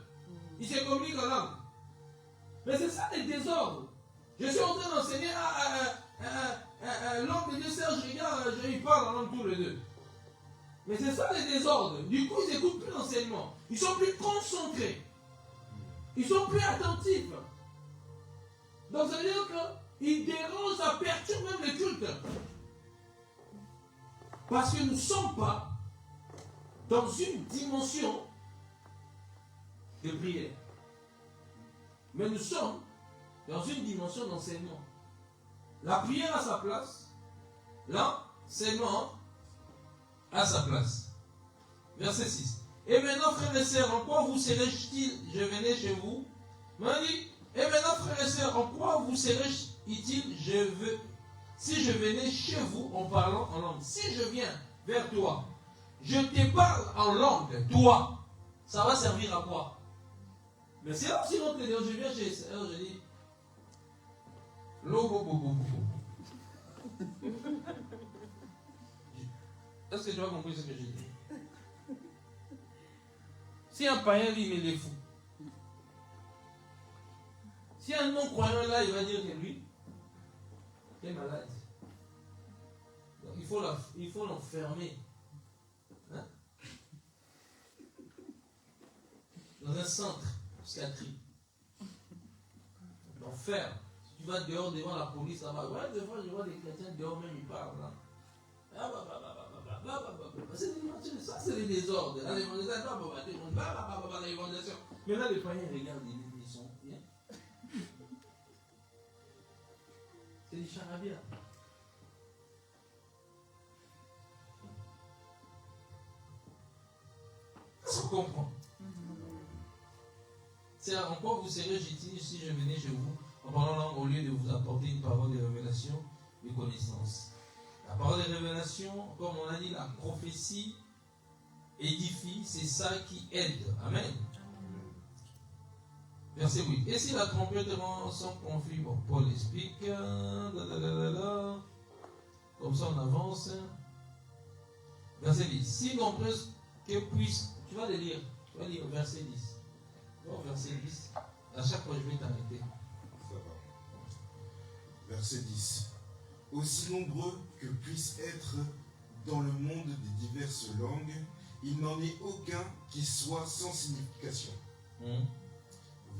Ils se communiquent en langue. Mais c'est ça les désordres. Je suis en train d'enseigner l'homme de Dieu, Serge, regarde, ils parlent en langue tous les deux. Mais c'est ça les désordres. Du coup, ils n'écoutent plus l'enseignement. Ils sont plus concentrés. Ils sont plus attentifs. Donc ça veut dire qu'ils dérangent, ça perturbe même le culte. Parce que nous ne sommes pas dans une dimension de prière. Mais nous sommes dans une dimension d'enseignement. La prière a sa place. L'enseignement a sa place. Verset 6. Et maintenant, frères et sœurs, en quoi vous serait-il, je venais chez vous? Et maintenant, frères et sœurs, en quoi vous serait-il, si je venais chez vous en parlant en langue? Si je viens vers toi, je te parle en langue, toi, ça va servir à quoi? Mais c'est là aussi notre Dieu, je viens chez eux, je dis, est-ce que tu as compris ce que j'ai dit? Si un païen dit, mais il est fou. Si un non-croyant là, il va dire que lui, il est malade. Donc il faut l'enfermer. Hein? Dans un centre psychiatrique. L'enfer. Si tu vas dehors devant la police, là-bas, ouais, des fois je vois des chrétiens dehors même, ils parlent là. Ça, c'est les désordres. Là, mais là, les païens regardent, ils sont bien. C'est du charabia. Ça se comprend. C'est en quoi vous serez utile si je venais chez vous en parlant langue au lieu de vous apporter une parole de révélation, de connaissance. La parole de révélation, comme on a dit, la prophétie édifie, c'est ça qui aide. Amen. Verset 8. Et si la trompette rend sans conflit, bon, Paul explique, comme ça on avance. Verset 10. Si l'on que puisse, tu vas le lire, verset 10. Bon, verset 10. À chaque fois je vais t'arrêter. Ça va. Verset 10. Aussi nombreux que puissent être dans le monde des diverses langues, il n'en est aucun qui soit sans signification.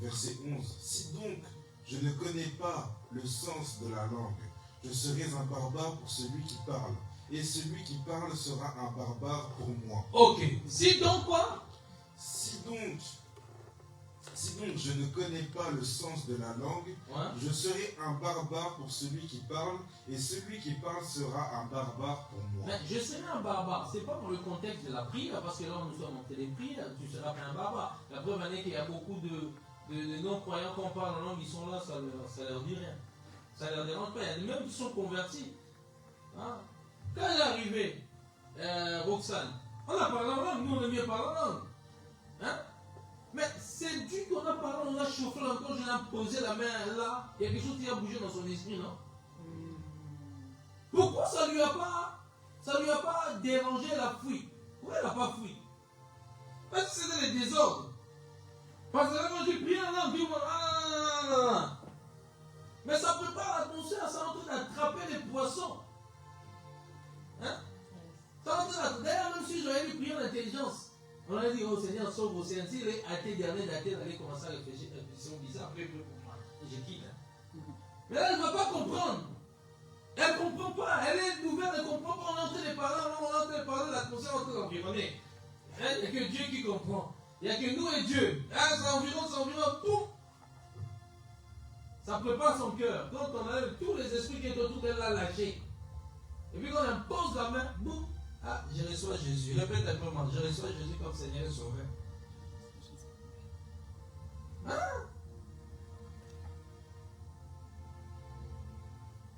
Verset 11. Si donc je ne connais pas le sens de la langue, je serai un barbare pour celui qui parle, et celui qui parle sera un barbare pour moi. Ok. Si donc quoi? Si donc je ne connais pas le sens de la langue, je serai un barbare pour celui qui parle, et celui qui parle sera un barbare pour moi. Mais je serai un barbare, c'est pas dans le contexte de la prière, parce que là nous sommes en téléprière, tu seras pas un barbare. La preuve est qu'il y a beaucoup de non-croyants qu'on parle en langue, ils sont là, ça leur dit rien. Ça leur dérange pas, il y a même qui sont convertis. Hein? Quand elle est arrivée, Roxane, on a parlé en langue, nous on aime bien parler en langue. Hein? Mais c'est dû qu'on a parlé, on a chauffé encore, je l'ai posé la main là, il y a quelque chose qui a bougé dans son esprit, non? Pourquoi ça lui a pas dérangé la fuite? Pourquoi elle n'a pas fui? Parce que c'était les désordres. Parce que là, quand j'ai prié en langue, mais ça prépare l'atmosphère, ça est en train d'attraper les poissons. Hein? Ça est en train d'attraper. D'ailleurs, même si j'aurais dû prier en intelligence, on aurait dit, oh Seigneur, Seigneur sauve au Seigneur. S'il est athée, dernier d'athée, d'aller commencer à réfléchir, réflexion bizarre, après, il peut comprendre. Je quitte. Mais là, elle ne va pas comprendre. Elle ne comprend pas. Elle est nouvelle, elle ne comprend pas. On est en train de parler, on est en train de parler, l'atmosphère est en train d'environner. Il n'y a que Dieu qui comprend. Il n'y a que nous et Dieu. Là, c'est environ, boum. Ça prépare son cœur. Quand on enlève tous les esprits qui sont autour d'elle, la lâcher. Et puis quand on impose la main, boum. Ah, je reçois Jésus. Répète un peu, moi. Je reçois Jésus comme Seigneur et Sauveur. Hein?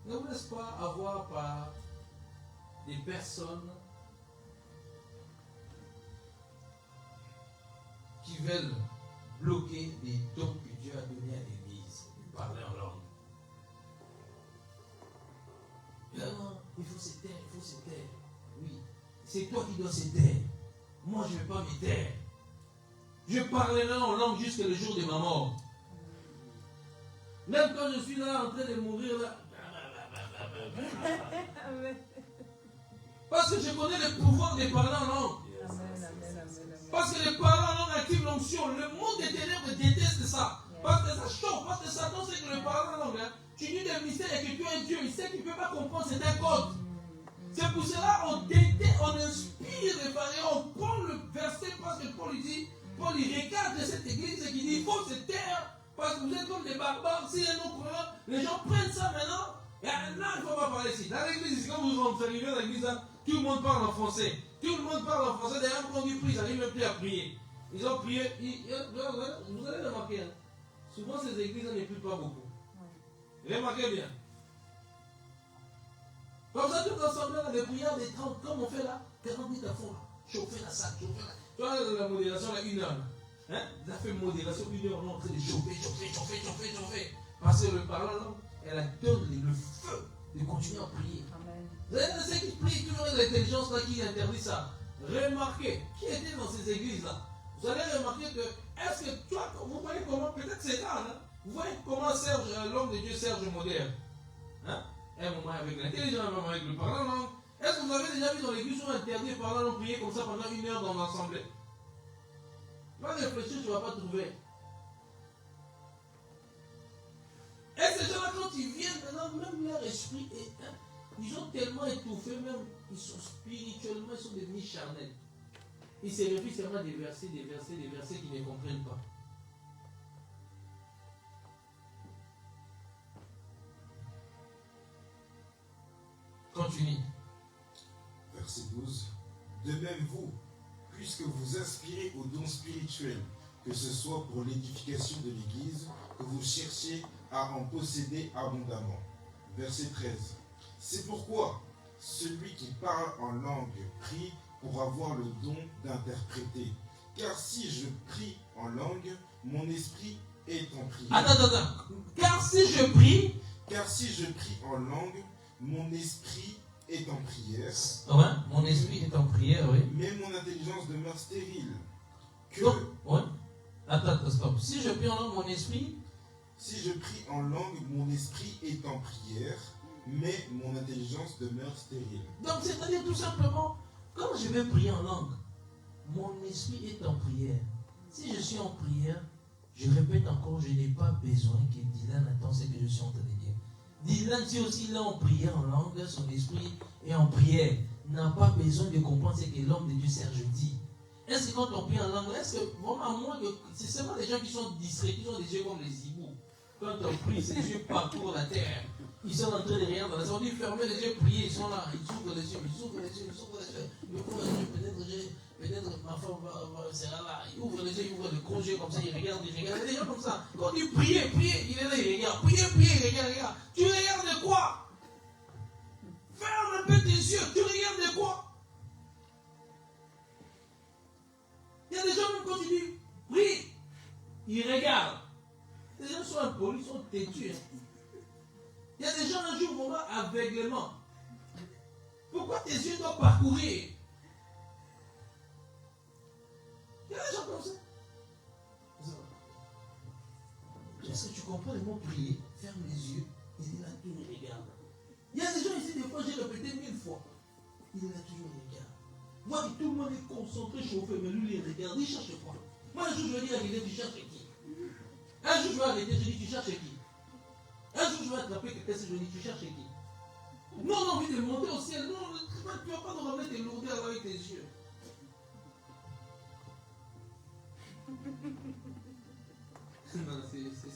Ne vous laisse pas avoir par des personnes qui veulent bloquer les dons que Dieu a donnés à l'Église. Parler en langue. Non, il faut se taire, il faut se taire. Oui, c'est toi qui dois se taire. Moi, je ne vais pas me taire. Je parlerai en langue jusqu'à le jour de ma mort. Même quand je suis là en train de mourir, là. Parce que je connais le pouvoir de parler en langue. Parce que les parler en langue active l'onction. Le monde des ténèbres déteste ça. Parce que ça chauffe, parce que Satan sait que le parler en langue, hein, tu dis des mystères et que tu es Dieu, il sait qu'il ne peut pas comprendre, c'est un code. C'est pour cela on inspire les parler, on prend le verset parce que Paul dit, Paul il regarde cette église et il dit il faut se taire parce que vous êtes comme des barbares, si les non-croyants, les gens prennent ça maintenant, et là il ne faut pas parler ici. Dans l'église, quand vous arrivez dans l'église, tout le monde parle en français. Tout le monde parle en français, d'ailleurs quand on dit prie, ils n'arrivent même plus à prier. Ils ont prié, vous allez remarquer, hein, souvent ces églises ne prient pas beaucoup. Remarquez bien. Comme ça, tout ensemble, les prières des 30, comme on fait là, 40 minutes à fond, là. Chauffer la salle, chauffer la. Tu vois, la modération, là, 1 heure. Hein? Ça fait modération, 1 heure, on est en train de chauffer. Parce que le parlant, elle donne le feu de continuer à prier. Amen. Vous savez, ceux qui prient, toujours l'intelligence là qui interdit ça. Remarquez, qui était dans ces églises-là? Vous allez remarquer que, est-ce que, tu vois, vous voyez comment, peut-être c'est là, hein? Vous voyez comment Serge, l'homme de Dieu, Serge moderne. Hein? Un moment avec l'intelligence, un moment avec le parlant langue. Est-ce que vous avez déjà vu dans l'église où interdit de parler langue prier comme ça pendant 1 heure dans l'assemblée? Va réfléchir, tu ne vas pas trouver. Et ces gens-là, quand ils viennent, maintenant, même leur esprit est. Hein, ils ont tellement étouffé, même, ils sont spirituellement, ils sont devenus charnels. Ils se réfient seulement des versets qu'ils ne comprennent pas. Continue. Verset 12. De même vous, puisque vous aspirez aux dons spirituels, que ce soit pour l'édification de l'Église, que vous cherchiez à en posséder abondamment. Verset 13. C'est pourquoi celui qui parle en langue prie pour avoir le don d'interpréter. Car si je prie en langue, mon esprit est en prière. Attends. Car si je prie en langue, mon esprit est en prière. Ouais, mon esprit est en prière, oui. Mais mon intelligence demeure stérile. Donc, ouais. Attends, stop. Si je prie en langue, mon esprit. Si je prie en langue, mon esprit est en prière, mais mon intelligence demeure stérile. Donc, c'est-à-dire tout simplement, quand je vais prier en langue, mon esprit est en prière. Si je suis en prière, je répète encore, je n'ai pas besoin que Dylan attend ce que je suis en train de dire. Dylan, si aussi il est en prière en langue, son esprit est en prière, n'a pas besoin de comprendre ce que l'homme de Dieu Serge dit. Est-ce que quand on prie en langue, est-ce que vraiment à moins que c'est seulement des gens qui sont distraits, qui ont des yeux comme les hiboux. Quand on prie, ces yeux parcourent la terre. Ils sont en train de regarder dans la salle. On dit fermez les yeux, priez. Ils sont là, ils ouvrent les yeux, peut-être ma femme sera là. Ils ouvrent les yeux, ils ouvrent le gros yeux comme ça, ils regardent. Il y a des gens comme ça. Quand on dit priez, il est là, il regarde. Priez, il regarde. Tu regardes de quoi? Ferme un peu tes yeux, tu regardes de quoi? Il y a des gens, même quand tu dis prie, ils regardent. Les gens sont impolis, ils sont têtus. Il y a des gens un jour vont voir aveuglement. Pourquoi tes yeux doivent parcourir? Il y a des gens comme ça. Est-ce que tu comprends le mot prier? Ferme les yeux, il est là, tout le regarde. Il y a des gens ici, des fois j'ai répété 1000 fois. Il est là, toujours regarde. Vois que tout le monde est concentré, chauffé, mais lui, il regarde, il cherche quoi? Moi, un jour, je vais dire à quelqu'un, tu cherches qui? Un jour, je vais arrêter, je dis, tu cherches qui? Un jour, je vais attraper quelqu'un, je dis, tu cherches qui? Non, on a envie de monter au ciel. Non, tu ne vas pas nous ramener tes lourdeurs avec tes yeux.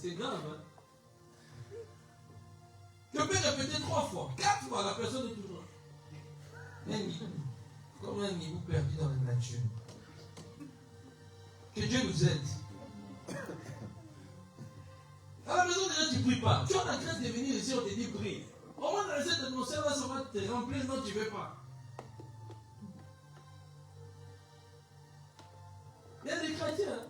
C'est grave. Hein? Tu peux répéter 3 fois, 4 fois, la personne est toujours. Comme un niveau perdu dans la nature. Que Dieu nous aide. À la maison, déjà, tu ne pries pas. Tu as la grâce de venir ici, on te dit prie. Au moins, dans cette atmosphère-là, ça va te remplir. Non, tu ne veux pas. Il y a des chrétiens.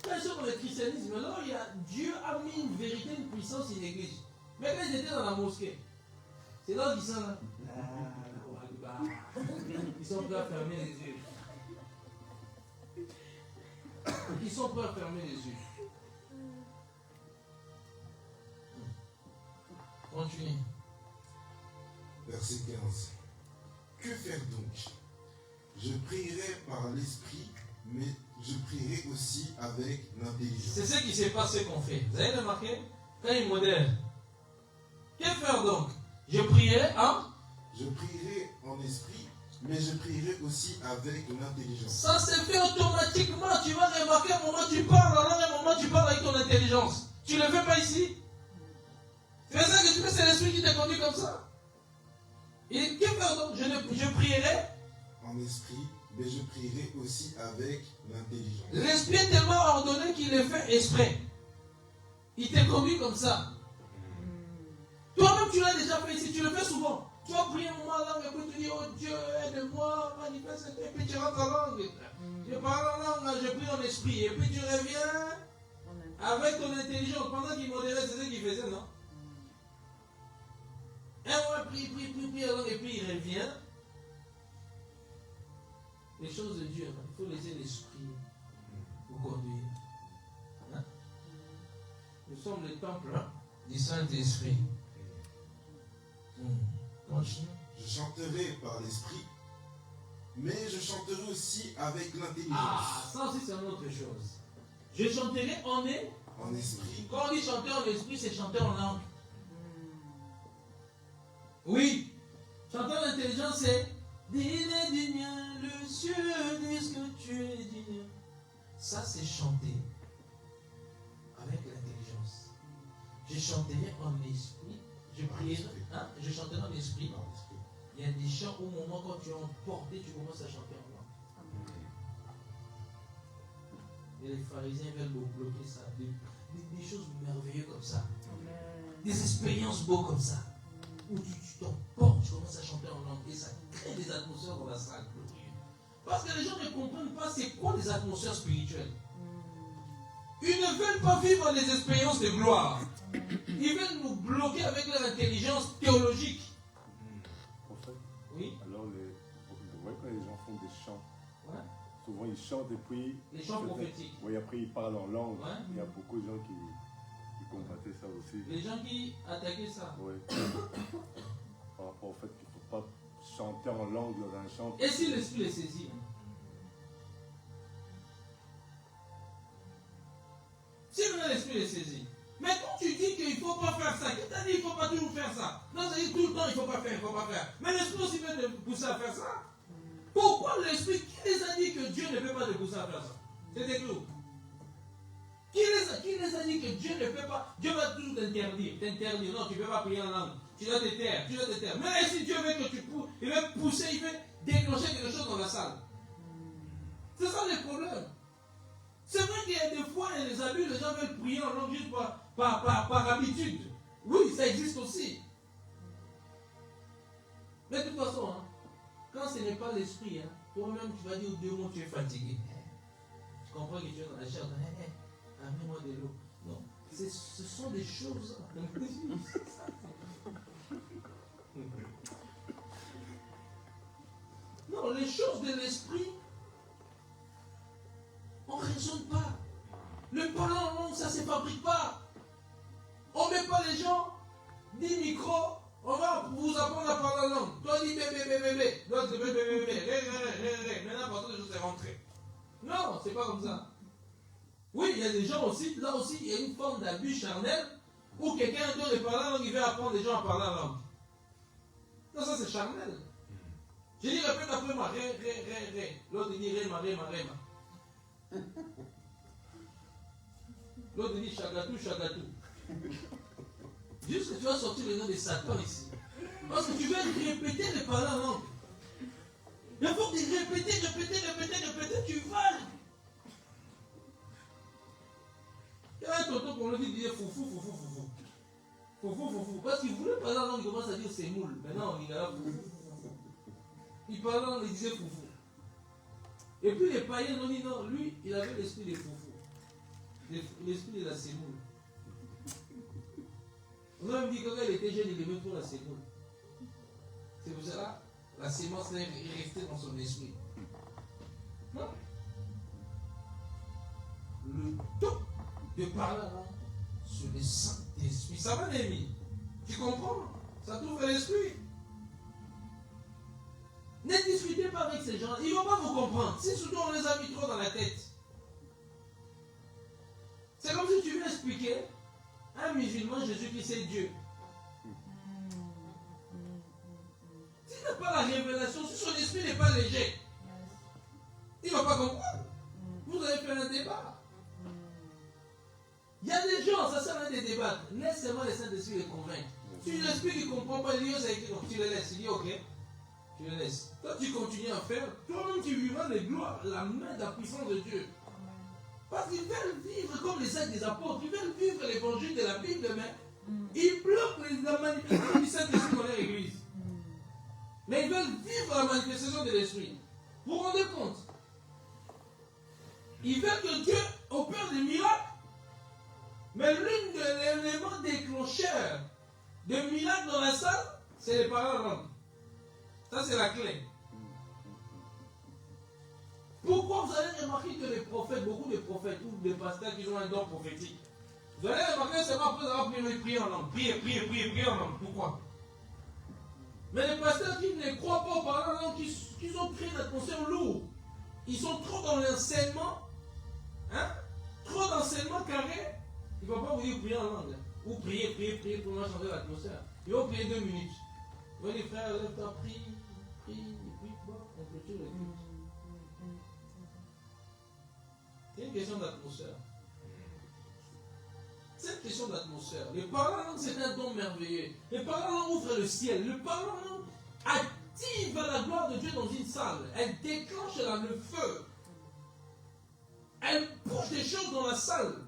Quand ils sont dans le christianisme, alors Dieu a mis une vérité, une puissance, une église. Mais quand ils étaient dans la mosquée, c'est là qu'ils sont là. Ils sont prêts à fermer les yeux. Ils sont prêts à fermer les yeux. Continue. Verset 15. Que faire donc? Je prierai par l'esprit, mais je prierai aussi avec l'intelligence. C'est ce qui s'est passé qu'on fait. Vous avez remarqué? Quand il modère. Que faire donc? Je prierai, hein? Je prierai en esprit, mais je prierai aussi avec l'intelligence. Ça se fait automatiquement. Tu vas remarquer un moment tu parles, alors un moment tu parles avec ton intelligence. Tu ne le fais pas ici. C'est ça que tu fais, c'est l'esprit qui te conduit comme ça. Et que faire donc? Je prierai En esprit, mais je prierai aussi avec l'intelligence. L'esprit est tellement ordonné qu'il le fait exprès. Il te conduit comme ça. Toi-même, tu l'as déjà fait ici, tu le fais souvent. Tu vas prier un moment en langue, et puis tu dis, oh Dieu, aide-moi, manifeste, et puis tu rentres en langue. Je parle en langue, je prie en esprit, et puis tu reviens avec ton intelligence. Pendant qu'il modérait, c'est ce qu'il faisait, non? Un mois, prie en langue, et puis il revient. Les choses de Dieu, il faut laisser l'esprit vous conduire. Hein? Nous sommes le temple du Saint-Esprit. Continue. Je chanterai par l'esprit, mais je chanterai aussi avec l'intelligence. Ah, ça aussi c'est une autre chose. Je chanterai En esprit. Quand on dit chanter en esprit, c'est chanter en langue. Oui. Chanter en intelligence, c'est dis-le du mien, le ciel dit ce que tu es digne. Ça, c'est chanter avec l'intelligence. Je chanterai en esprit. Je prierai, hein? Je chanterai en esprit. Il y a des chants au moment quand tu es emporté, tu commences à chanter en langue. Et les pharisiens veulent bloquer ça. Des choses merveilleuses comme ça. Des expériences beaux comme ça. Où tu t'emportes, tu commences à chanter en langue. Et ça crée des atmosphères dans la salle. Parce que les gens ne comprennent pas c'est quoi les atmosphères spirituelles. Ils ne veulent pas vivre des expériences de gloire. Ils veulent nous bloquer avec leur intelligence théologique. En fait, Oui. alors, vous voyez quand les gens font des chants, Ouais. souvent ils chantent et puis. Les chants prophétiques. Oui, après ils parlent en langue. Ouais. Il y a beaucoup de gens qui combattaient ça aussi. Les gens qui attaquaient ça. Oui. Par rapport au fait qu'il ne faut pas chanter en langue dans un chant. Et si l'esprit les saisit? Si l'esprit les saisit. Mais quand tu dis qu'il ne faut pas faire ça, qui t'a dit qu'il ne faut pas toujours faire ça? Non, ça dit tout le temps il ne faut pas faire, il ne faut pas faire. Mais l'esprit aussi veut te pousser à faire ça. Pourquoi l'esprit, qui les a dit que Dieu ne peut pas te pousser à faire ça? C'est écrit où? Qui les a dit que Dieu ne peut pas? Dieu va toujours t'interdire. Non, tu ne peux pas prier en langue. Tu dois te taire. Mais si Dieu veut que tu pousses, il veut pousser, il veut déclencher quelque chose dans la salle. C'est ça le problème. C'est vrai qu'il y a des fois, il y a des abus, les gens veulent prier en langue juste par habitude. Oui, ça existe aussi. Mais de toute façon, hein, quand ce n'est pas l'esprit, hein, toi-même tu vas dire aux 2 mots tu es fatigué. Tu comprends que tu es dans la chair, amène-moi de l'eau. Non, ce sont des choses. Non, les choses de l'esprit, on ne raisonne pas. Le parler en langue, ça ne se fabrique pas. On ne met pas les gens 10 micros, on va vous apprendre à parler la langue. Toi, dis bébé. L'autre, bébé. Ré. Maintenant, à partir de choses, c'est rentré. Non, c'est pas comme ça. Oui, il y a des gens aussi, là aussi, il y a une forme d'abus charnel où quelqu'un doit parler la langue, il veut apprendre les gens à parler la langue. Non, ça c'est charnel. J'ai dit, répète après moi, ré. L'autre dit, réma. L'autre dit, chagatou. Juste que tu vas sortir le nom de Satan ici. Parce que tu veux répéter les paroles en langue. Il faut répéter, tu vas. Il y a un tonton qu'on lui dit foufou. Parce qu'il voulait parler en langue, il commence à dire c'est moule. Maintenant, il est là, foufou. Il parlait en langue, il disait foufou. Et puis les païens ont dit non, lui, il avait l'esprit des foufou. L'esprit de la sémoule. On a même dit que quand il était jeune, il aimait trop la sémoule. C'est pour cela la sémence est restée dans son esprit. Non. Le temps de parler sur le Saint-Esprit. Ça va, Némi? Tu comprends? Ça t'ouvre l'esprit. Ne discutez pas avec ces gens. Ils ne vont pas vous comprendre. Si surtout on les a mis trop dans la tête. C'est comme si tu veux expliquer à un musulman Jésus-Christ c'est Dieu. S'il n'a pas la révélation, si son esprit n'est pas léger, il ne va pas comprendre. Vous avez fait un débat. Il y a des gens, ça sert à rien de débattre. Laisse seulement le Saint-Esprit les convaincre. Si l'esprit ne comprend pas, il dit, c'est écrit, donc tu le laisses. Il dit, ok, tu le laisses. Toi, tu continues à faire, toi-même tu vivras les gloires, la main de la puissance de Dieu. Parce qu'ils veulent vivre comme les actes des apôtres, ils veulent vivre l'évangile de la Bible, mais ils bloquent la manifestation du Saint-Esprit dans leur église. Mais ils veulent vivre la manifestation de l'Esprit. Vous vous rendez compte? Ils veulent que Dieu opère des miracles. Mais l'une des éléments déclencheurs de miracles dans la salle, c'est les paroles en langue. Ça, c'est la clé. Pourquoi vous allez remarquer que les prophètes, beaucoup de prophètes ou des pasteurs qui ont un don prophétique, vous allez remarquer seulement après avoir prié en langue. Prier en langue. Pourquoi? Mais les pasteurs qui ne croient pas aux paroles en langue, qui ont créé une atmosphère lourde, ils sont trop dans l'enseignement, trop d'enseignement carré, ils ne vont pas vous dire prier en langue. Ou prier pour moi changer l'atmosphère. Ils vont prier 2 minutes. Oui, les frères, lève-toi, prie, on clôture le culte. C'est une question d'atmosphère. C'est une question d'atmosphère. Le parler en langue, c'est un don merveilleux. Le parler en langue ouvre le ciel. Le parler en langue active la gloire de Dieu dans une salle. Elle déclenche le feu. Elle bouge des choses dans la salle.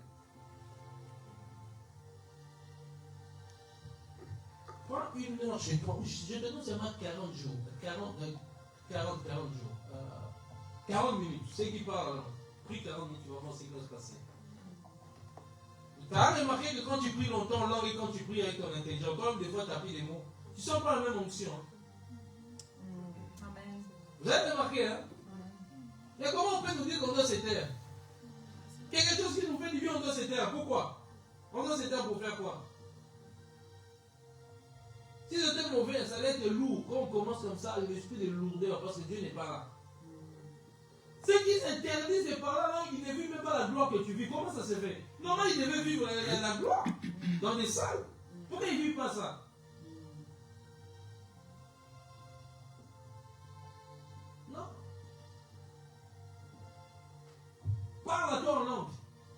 Prends 1 heure chez toi. Je te donne seulement 40 jours. 40 jours. 40 minutes. C'est qui parle alors. Prie 40 minutes, tu vas voir ce qui va se passer. Tu as remarqué que quand tu pries longtemps en langue et quand tu pries avec ton intelligence, quand même des fois tu as pris des mots, tu ne sens pas la même onction. Amen. Vous avez remarqué, hein? Mais comment on peut nous dire qu'on doit se taire? Quelque chose qui nous fait du bien, on doit se taire. Pourquoi? On doit se taire pour faire quoi? Si c'était mauvais, ça allait être lourd. Quand on commence comme ça, l'esprit de lourdeur, parce que Dieu n'est pas là. Ceux qui s'interdisent de parler en langue, ils ne vivent même pas la gloire que tu vis. Comment ça se fait? Normalement, ils devaient vivre la gloire dans des salles. Pourquoi ils ne vivent pas ça? Non. Parle à toi en langue.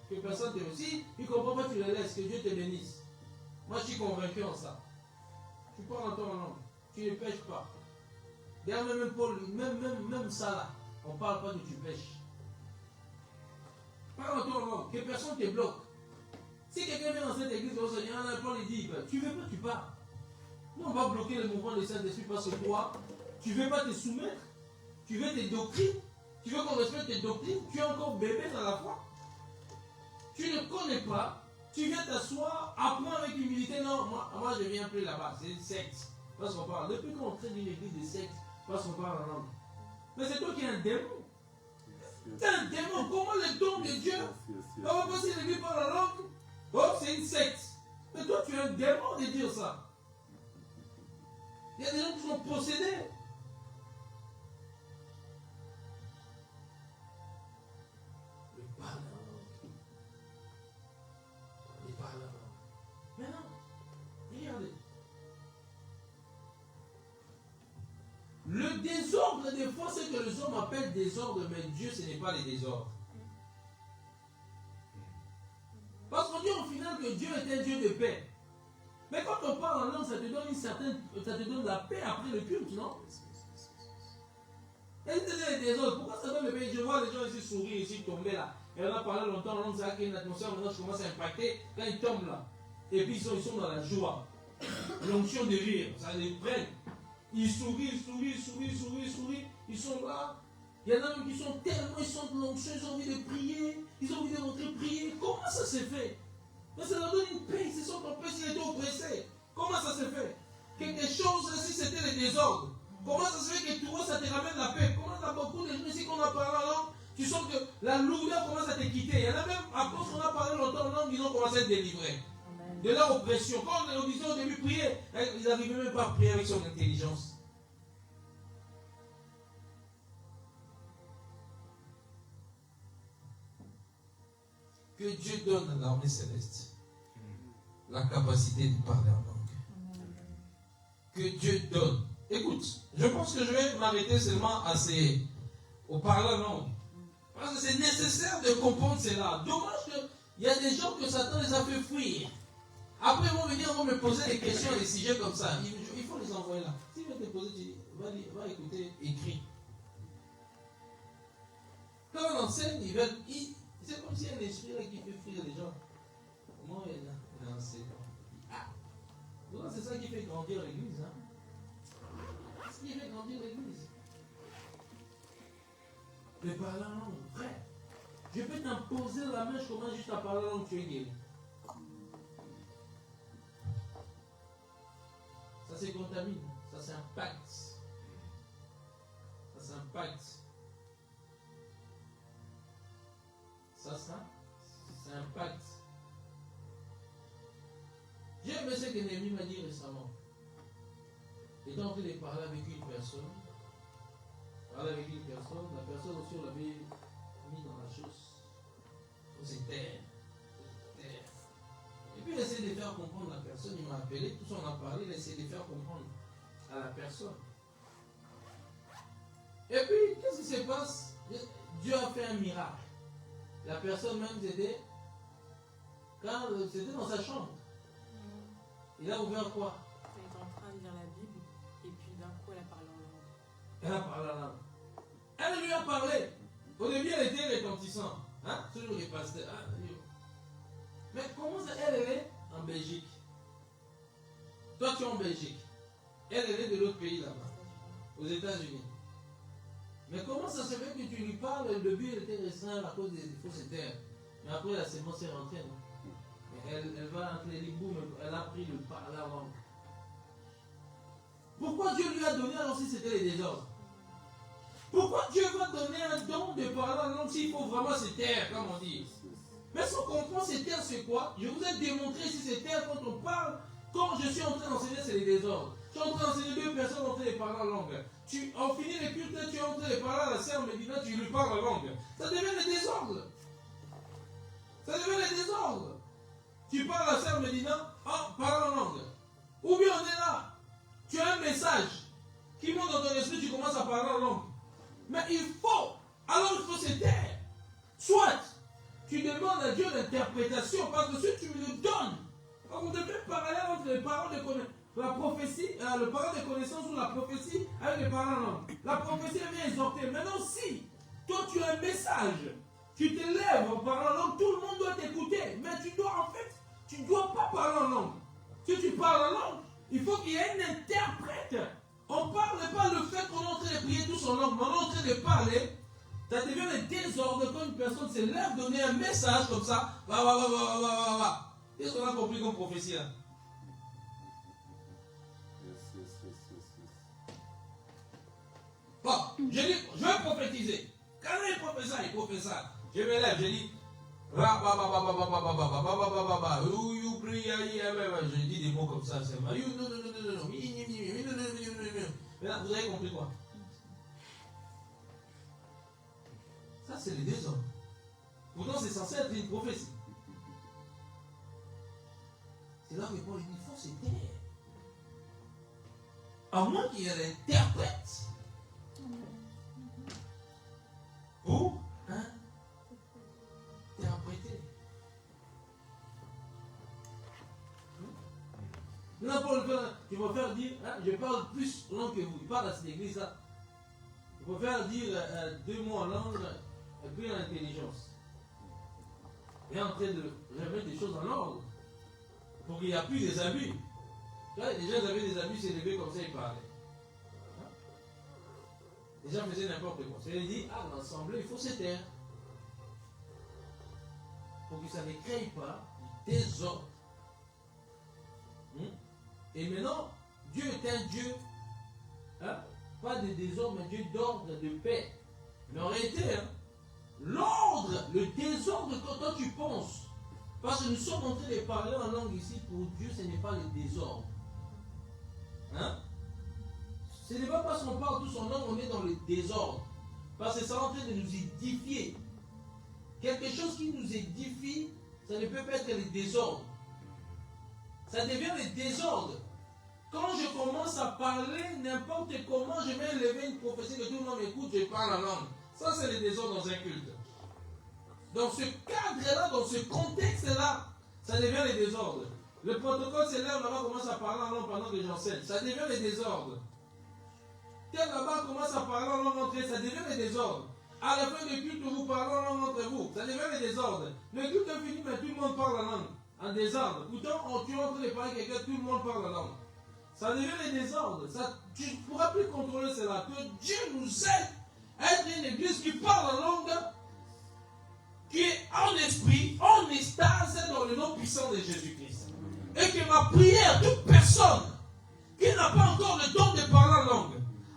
Que personne te dit. Si tu ne comprends pas, tu le laisses. Que Dieu te bénisse. Moi, je suis convaincu en ça. Tu parles à toi en langue. Tu ne pêches pas. D'ailleurs, même Paul, même ça là. On ne parle pas de tu pêches. Parle à toi en langue. Que personne ne te bloque. Si quelqu'un vient dans cette église, Paul dit, tu ne veux pas, tu pars. Nous, on va bloquer le mouvement du Saint-Esprit parce que toi, tu ne veux pas te soumettre. Tu veux tes doctrines. Tu veux qu'on respecte tes doctrines. Tu es encore bébé dans la foi. Tu ne connais pas. Tu viens t'asseoir, apprends avec humilité. Non, moi je ne viens plus là-bas. C'est une secte. Parce qu'on parle. Depuis qu'on traite d'une église de secte, parce qu'on parle en langue. Mais c'est toi qui es un démon. Tu es un démon. Comment le don de Dieu va passer l'église par la langue? Oh, c'est une secte. Mais toi, tu es un démon de dire ça. Il y a des gens qui sont possédés. Le parler en langue. Il parle en langue. Mais non, regardez. Le désordre, des fois, c'est que les hommes appellent désordre, mais Dieu, ce n'est pas les désordres. Parce qu'on dit au final que Dieu est un Dieu de paix. Mais quand on parle en langue, ça te donne une certaine, ça te donne la paix après le culte, non? Et c'est les désordres. Pourquoi ça donne le paix? Je vois les gens ici sourire, ici tomber là. Et on a parlé longtemps en langue, c'est vrai qu'il y a une atmosphère, maintenant je commence à impacter quand ils tombent là. Et puis ils sont dans la joie. L'onction de rire, ça les prenne. Ils sourient, ils sont là. Il y en a même qui sont tellement, ils sont l'onction, ils ont envie de prier, ils ont envie de rentrer prier. Comment ça s'est fait? Mais ça leur donne une paix, ils sont en paix s'ils étaient oppressés. Comment ça s'est fait? Quelque chose, si c'était le désordre. Comment ça se fait que toi, ça te ramène la paix? Comment t'as beaucoup de gens ici qu'on a parlé en langue, tu sens que la lourdeur commence à te quitter. Il y en a même, à cause qu'on a parlé longtemps en langue, ils ont commencé à être délivrés de leur oppression. Quand on disait au début prier, ils n'arrivaient même pas à prier avec son intelligence. Que Dieu donne à l'armée céleste la capacité de parler en langue. Que Dieu donne. Écoute, je pense que je vais m'arrêter seulement au parler en langue. Parce que c'est nécessaire de comprendre cela. Dommage qu'il y a des gens que Satan les a fait fuir. Après, ils vont venir, ils vont me poser des questions, des sujets comme ça. Il faut les envoyer là. S'ils veulent te poser, tu dis, va écouter, écrit. Quand on enseigne, c'est comme s'il y a un esprit là qui fait fuir les gens. Comment il y a un enseignant? C'est ça qui fait grandir l'église. C'est ce qui fait grandir l'église. De parler en langue, frère. Je peux t'imposer la main, je commence juste à parler en langue, tu es guéri. Ça se contamine, ça s'impacte. Ça s'impacte. Ça impacte. J'ai aimé ce que Néhémie m'a dit récemment. J'étais en train de parler avec une personne. La personne aussi, on l'avait mis dans la chose. On s'est taire. Et puis il essaie de faire comprendre la personne. Il m'a appelé, tout ça on a parlé, il essaie de faire comprendre à la personne. Et puis, qu'est-ce qui se passe? Dieu a fait un miracle. La personne même c'était dans sa chambre. Il a ouvert quoi? Elle était en train de lire la Bible et puis d'un coup elle a parlé en langue. Elle a parlé en langue. Elle lui a parlé. Au début elle était retentissante. Hein? Toujours les pasteurs. Hein? Mais comment ça, elle est en Belgique? Toi tu es en Belgique. Elle est de l'autre pays là-bas. Aux États-Unis. Mais comment ça se fait que tu lui parles? Le début elle était restreinte à cause des fausses terres. Mais après la sémence est rentrée, non? Elle va entrer les bouts, mais elle a pris le parler en langue. Pourquoi Dieu lui a donné alors si c'était les désordres? Pourquoi Dieu va donner un don de parler en langue s'il faut vraiment se taire, comme on dit? Mais si on comprend se taire, c'est quoi? Je vous ai démontré si se taire quand on parle. Quand je suis en train d'enseigner, c'est les désordres. Je suis en train d'enseigner deux personnes en train de parler en langue. On finit les cultes, tu es en train de parler à la sœur Médina, tu lui parles en langue. Ça devient le désordre. Ça devient le désordre. Tu parles à la sœur Médina, parle en langue. Ou bien on est là. Tu as un message qui monte dans ton esprit, tu commences à parler en langue. Mais il faut, alors il faut se taire. Soit tu demandes à Dieu l'interprétation, parce que si tu me le donnes, on devait parler entre les paroles de connaissance, la prophétie, le parole de connaissance ou la prophétie avec les paroles en langue. La prophétie vient exhorter. Maintenant, si toi tu as un message, tu te lèves en parlant en langue, tout le monde doit t'écouter. Mais tu ne dois pas parler en langue. Si tu parles en langue, il faut qu'il y ait un interprète. On ne parle pas le fait qu'on est en train de prier tous en langue, mais on est en train de parler. Ça devient le désordre quand une personne se lève, donner un message comme ça. Va. Qu'est-ce qu'on a compris comme prophétie là? Bon, je dis, je vais prophétiser. Quand il prophétise, je me lève, je dis, je dis des mots comme ça, c'est non. Mais là, vous avez compris quoi? Ça, c'est le désordre. Pourtant, c'est censé être une prophétie. C'est là que Paul dit, il faut se taire. À moins qu'il y ait l'interprète pour interpréter. Là, Paul, tu vas faire dire, je parle plus langue que vous. Il parle à cette église-là. Il faut faire dire 2 mots en langue et puis en intelligence. Il est en train de remettre des choses en ordre pour qu'il n'y ait plus des abus. Là, les gens avaient des abus, s'élevaient comme ça, ils parlaient. Les gens faisaient n'importe quoi. C'est-à-dire, il dit, l'assemblée, il faut se taire. Pour que ça ne crée pas du désordre. Et maintenant, Dieu est un Dieu, pas de désordre, mais Dieu d'ordre, de paix. Mais en réalité, l'ordre, le désordre, quand toi tu penses, parce que nous sommes en train de parler en langue ici, pour Dieu, ce n'est pas le désordre. Ce n'est pas parce qu'on parle tous en langue, on est dans le désordre. Parce que c'est en train de nous édifier. Quelque chose qui nous édifie, ça ne peut pas être le désordre. Ça devient le désordre. Quand je commence à parler n'importe comment, je vais lever une prophétie que tout le monde écoute, je parle en langue. Ça, c'est le désordre dans un culte. Dans ce cadre-là, dans ce contexte-là, ça devient le désordre. Le protocole, c'est là où là-bas commence à parler en langue pendant que j'enseigne. Ça devient le désordre. Tel là-bas commence à parler en langue entre eux, ça devient le désordre. À la fin du culte, vous parlez en langue entre vous, ça devient le désordre. Le culte est fini, mais tout le monde parle en langue. En désordre. Pourtant, tu es en train de parler avec quelqu'un, tout le monde parle en langue. Ça devient le désordre. Tu ne pourras plus contrôler cela. Que Dieu nous aide à être une église qui parle en langue, qui est en esprit, en extase dans le nom puissant de Jésus-Christ. Et que ma prière, toute personne qui n'a pas encore le don de parler en langue,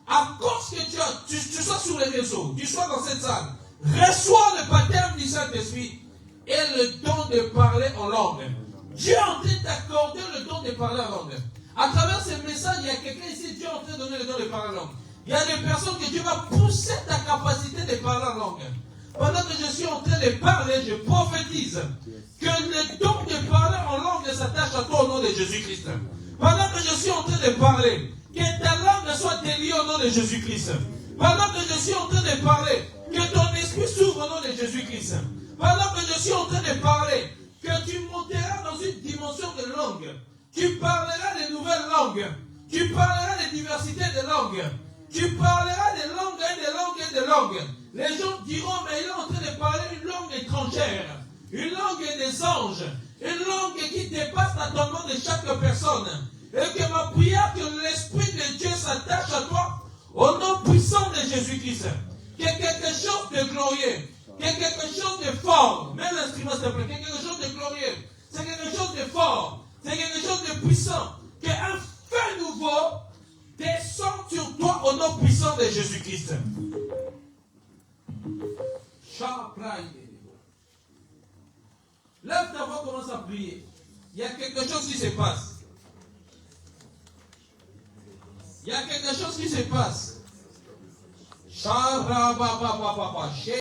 à cause que tu sois sur les réseaux, tu sois dans cette salle, reçois le baptême du Saint-Esprit et le don de parler en langue. Dieu est en train d'accorder le don de parler en langue. À travers ce message, il y a quelqu'un ici, Dieu est en train de donner le don de parler en langue. Il y a des personnes que Dieu va pousser ta capacité de parler en langue. Pendant que je suis en train de parler, je prophétise que le don de parler en langue s'attache à toi au nom de Jésus-Christ. Pendant que je suis en train de parler, que ta langue soit déliée au nom de Jésus-Christ. Pendant que je suis en train de parler, que ton esprit s'ouvre au nom de Jésus-Christ. Pendant que je suis en train de parler, que tu monteras dans une dimension de langue. Tu parleras de nouvelles langues. Tu parleras de diversité de langues. Tu parleras de langues et de langues et de langues. Les gens diront, mais il est en train de parler une langue étrangère. Une langue des anges. Une langue qui dépasse l'entendement de chaque personne. Et que ma prière, que l'Esprit de Dieu s'attache à toi au nom puissant de Jésus-Christ. Que quelque chose de glorieux. Que quelque chose de fort. Mets l'instrument s'il te plaît. Que quelque chose de glorieux. C'est quelque chose de fort. C'est quelque chose de puissant. Qu'un feu nouveau descend sur toi au nom puissant de Jésus-Christ. Lève ta voix, commence à prier. Il y a quelque chose qui se passe. Il y a quelque chose qui se passe.